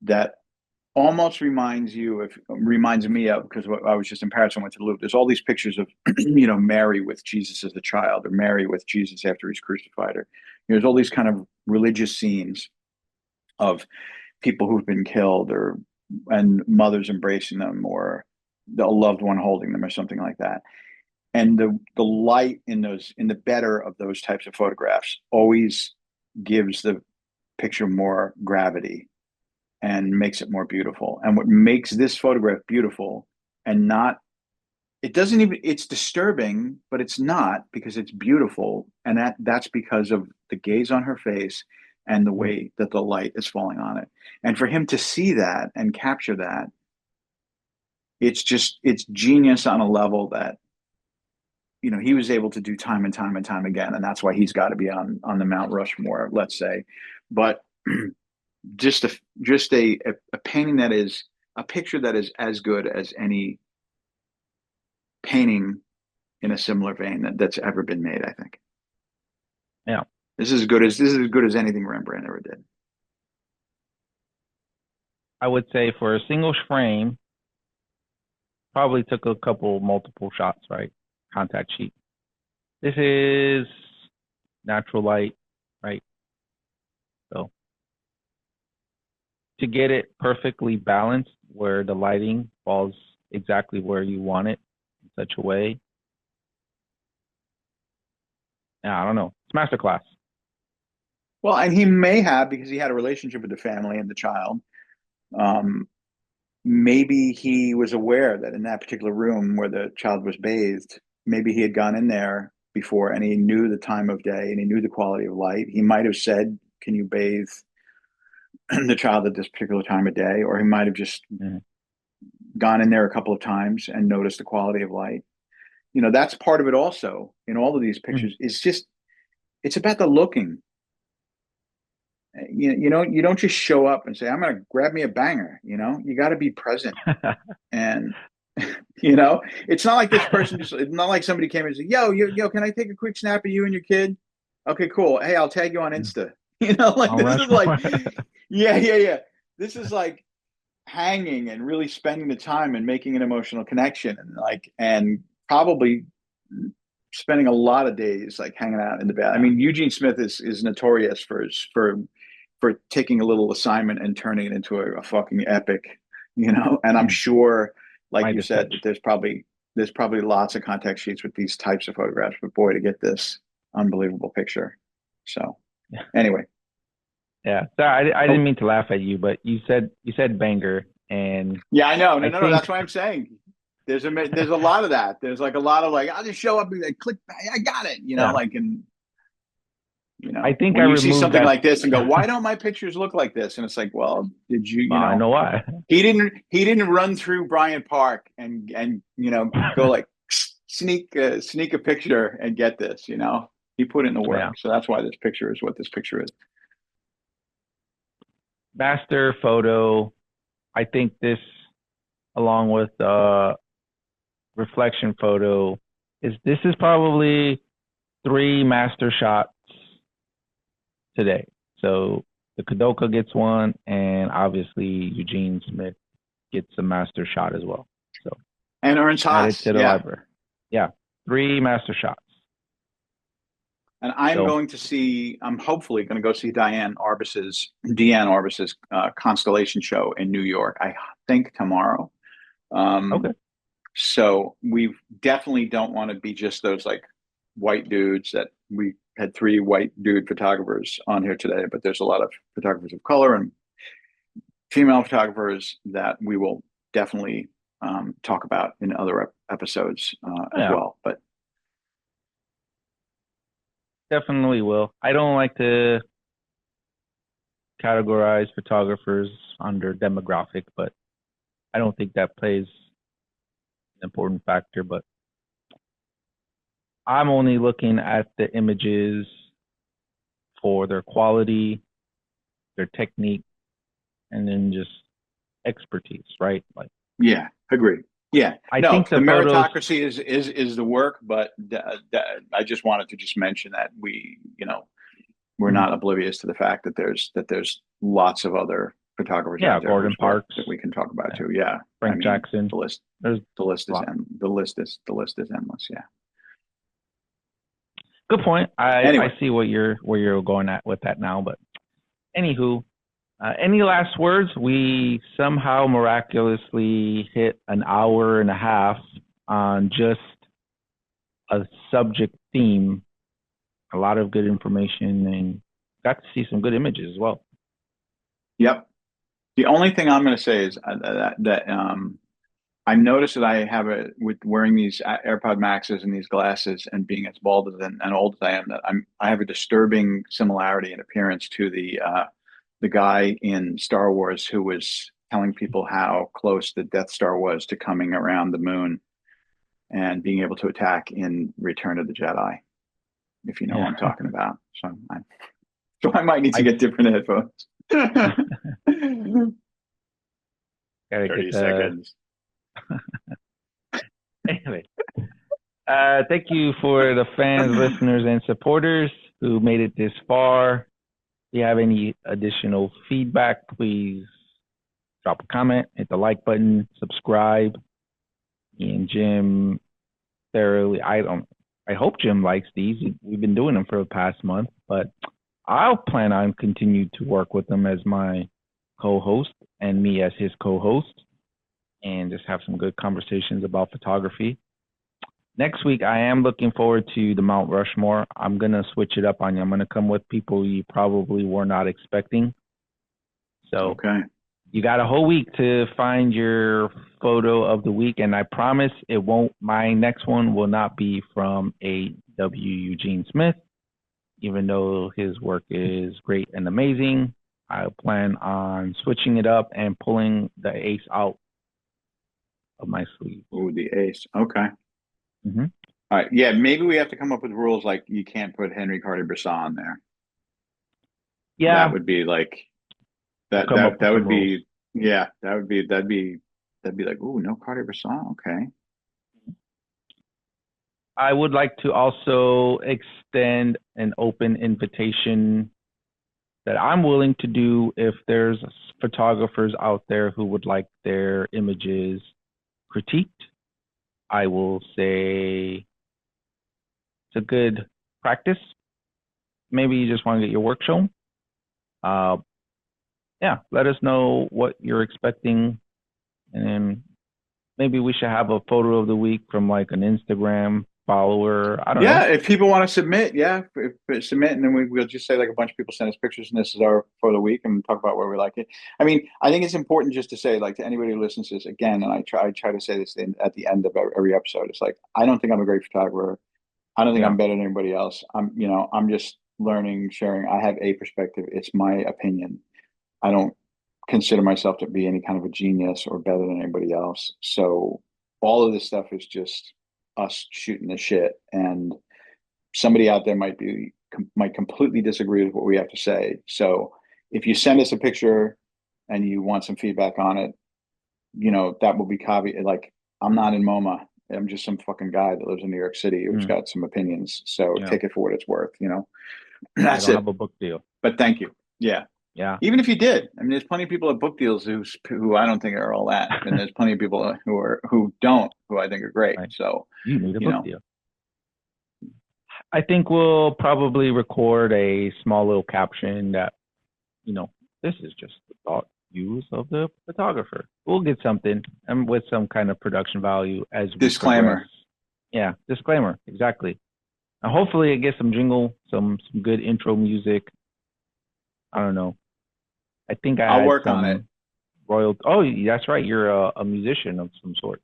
that almost reminds me of, because I was just in Paris and went to the Louvre. There's all these pictures of, Mary with Jesus as a child, or Mary with Jesus after he's crucified, or there's all these kind of religious scenes of people who've been killed, and mothers embracing them, or a loved one holding them, or something like that. And the light in the better of those types of photographs always gives the picture more gravity and makes it more beautiful. And what makes this photograph beautiful, and not, it's disturbing, but it's not, because it's beautiful. And that's because of the gaze on her face and the way that the light is falling on it. And for him to see that and capture that, it's genius on a level that, he was able to do time and time and time again. And that's why he's got to be on the Mount Rushmore, let's say. But just a painting that is a picture that is as good as any painting in a similar vein that's ever been made, I think. Yeah. This is as good as anything Rembrandt ever did. I would say for a single frame, probably took multiple shots, right? Contact sheet. This is natural light, right? So to get it perfectly balanced, where the lighting falls exactly where you want it in such a way. I don't know. It's masterclass. Well, and he may have, because he had a relationship with the family and the child. Maybe he was aware that in that particular room where the child was bathed, maybe he had gone in there before, and he knew the time of day and he knew the quality of light. He might have said, "Can you bathe the child at this particular time of day?" Or he might have just gone in there a couple of times and noticed the quality of light. That's part of it also in all of these pictures. It's about the looking. You don't just show up and say, "I'm going to grab me a banger." You got to be present. And it's not like this person it's not like somebody came and said, yo, can I take a quick snap of you and your kid? Okay, cool. Hey, I'll tag you on Insta. This is like, yeah. This is like hanging and really spending the time and making an emotional connection, and probably spending a lot of days like hanging out in the bed. I mean, Eugene Smith is notorious for taking a little assignment and turning it into a fucking epic, and I'm sure, like you said, that there's probably lots of contact sheets with these types of photographs, but boy, to get this unbelievable picture. So anyway. Yeah. Sorry, I didn't mean to laugh at you, but you said banger, and yeah, I know. No, that's what I'm saying. There's a lot of that. There's like a lot of like, I'll just show up and like, click, I got it, I think when I you see something that... like this and go, why don't my pictures look like this? And it's like, well, did you, I know why. He didn't run through Bryant Park and go like sneak a picture and get this. He put in the Yeah. work, so that's why this picture is what this picture is. Master photo. I think this, along with reflection photo, this is probably 3 master shots today. So the Kadoka gets one, and obviously Eugene Smith gets a master shot as well. So And Ernst add it Haas, to the yeah. library. Yeah, 3 master shots. And I'm hopefully going to go see Deanne Arbus's Constellation show in New York. I think tomorrow. Okay. So we definitely don't want to be just those like white dudes that we had 3 white dude photographers on here today, but there's a lot of photographers of color and female photographers that we will definitely talk about in other episodes as Yeah, well. But definitely will. I don't like to categorize photographers under demographic, but I don't think that plays an important factor. But I'm only looking at the images for their quality, their technique, and then just expertise, right? Like, yeah, agree. Yeah, I no, think the the photos, meritocracy is the work, but I just wanted to just mention that we're mhm, not oblivious to the fact that there's lots of other photographers yeah, out there Gordon whose work Parks, that we can talk about yeah, too. Yeah, I Frank mean Jackson. the list There's the list a is lot. the list is endless. Yeah. Good point. I Anyway, see what you're going at with that now. But anywho, any last words? We somehow miraculously hit an hour and a half on just a subject theme. A lot of good information, and got to see some good images as well. yep. The only thing I'm going to say is that I noticed that I have with wearing these AirPod Maxes and these glasses and being as bald and old as I am, that I have a disturbing similarity in appearance to the guy in Star Wars who was telling people how close the Death Star was to coming around the moon and being able to attack in Return of the Jedi, if you know what Yeah, I'm talking about. So I might need to I get different headphones. gotta get 30 the seconds. anyway. Thank you for the fans, listeners, and supporters who made it this far. If you have any additional feedback, please drop a comment, hit the like button, subscribe. Me and Jim thoroughly, I hope Jim likes these. We've been doing them for the past month, but I'll plan on continue to work with him as my co-host and me as his co-host, and just have some good conversations about photography. Next week, I am looking forward to the Mount Rushmore. I'm going to switch it up on you. I'm going to come with people you probably were not expecting. So Okay. you got a whole week to find your photo of the week. And I promise my next one will not be from A.W. Eugene Smith, even though his work is great and amazing. I plan on switching it up and pulling the ace out of my sleeve. Ooh, the ace. Okay. Mm-hmm. All right. Yeah, maybe we have to come up with rules like you can't put Henry Cartier-Bresson on there. That Yeah, would be like we'll that come up that with that some would rules. be yeah, that'd be like, ooh, no Cartier-Bresson. Okay. I would like to also extend an open invitation that I'm willing to do if there's photographers out there who would like their images critiqued. I will say it's a good practice. Maybe you just want to get your work shown. Uh, yeah, let us know what you're expecting, and then maybe we should have a photo of the week from like an Instagram follower. I don't Yeah, know. if people want to submit, yeah, if submit, and then we'll just say like a bunch of people send us pictures, and this is our for the week, and talk about where we like it. I mean, I think it's important just to say, like, to anybody who listens to this again, and I try to say this at the end of every episode. It's like, I don't think I'm a great photographer. I don't think Yeah, I'm better than anybody else. I'm just learning, sharing. I have a perspective. It's my opinion. I don't consider myself to be any kind of a genius or better than anybody else. So all of this stuff is just us shooting the shit, and somebody out there might completely disagree with what we have to say. So if you send us a picture and you want some feedback on it, that will be caveat. Like, I'm not in MoMA. I'm just some fucking guy that lives in New York City who's Mm, got some opinions. So yeah. take it for what it's worth. I That's don't it. have a book deal. But thank you. Yeah. Yeah. Even if you did, I mean, there's plenty of people at book deals who I don't think are all that, and there's plenty of people who don't, who I think are great. Right. So, You need a you book know, deal. I think we'll probably record a small little caption that, this is just the thought views of the photographer. We'll get something and with some kind of production value as we progress. disclaimer. Yeah, disclaimer, exactly. And hopefully it gets some jingle, some good intro music. I don't know. I think I I'll had work on it. some royal. Oh, that's right. You're a musician of some sorts.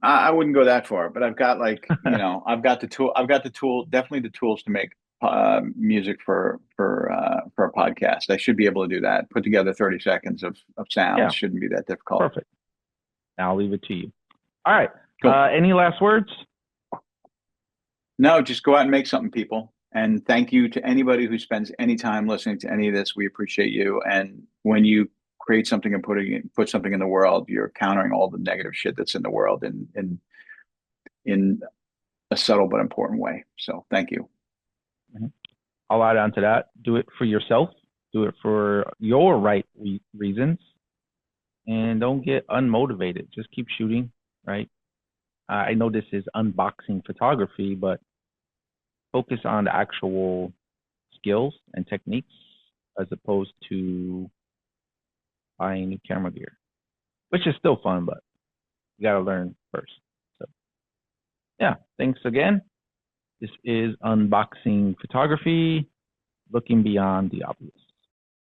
I wouldn't go that far, but I've got I've got the tool. I've got the tool. Definitely the tools to make music for a podcast. I should be able to do that. Put together 30 seconds of sounds. Yeah, Shouldn't be that difficult. perfect. Now I'll leave it to you. All right. Cool. Any last words? No, just go out and make something, people. And thank you to anybody who spends any time listening to any of this. We appreciate you. And when you create something and put something in the world, you're countering all the negative shit that's in the world in a subtle but important way. So thank you. Mhm. I'll add on to that. Do it for yourself. Do it for your right reasons, and don't get unmotivated. Just keep shooting. Right. I know this is unboxing photography, but focus on the actual skills and techniques as opposed to buying new camera gear, which is still fun, but you got to learn first. So, yeah, thanks again. This is Unboxing Photography, looking beyond the obvious.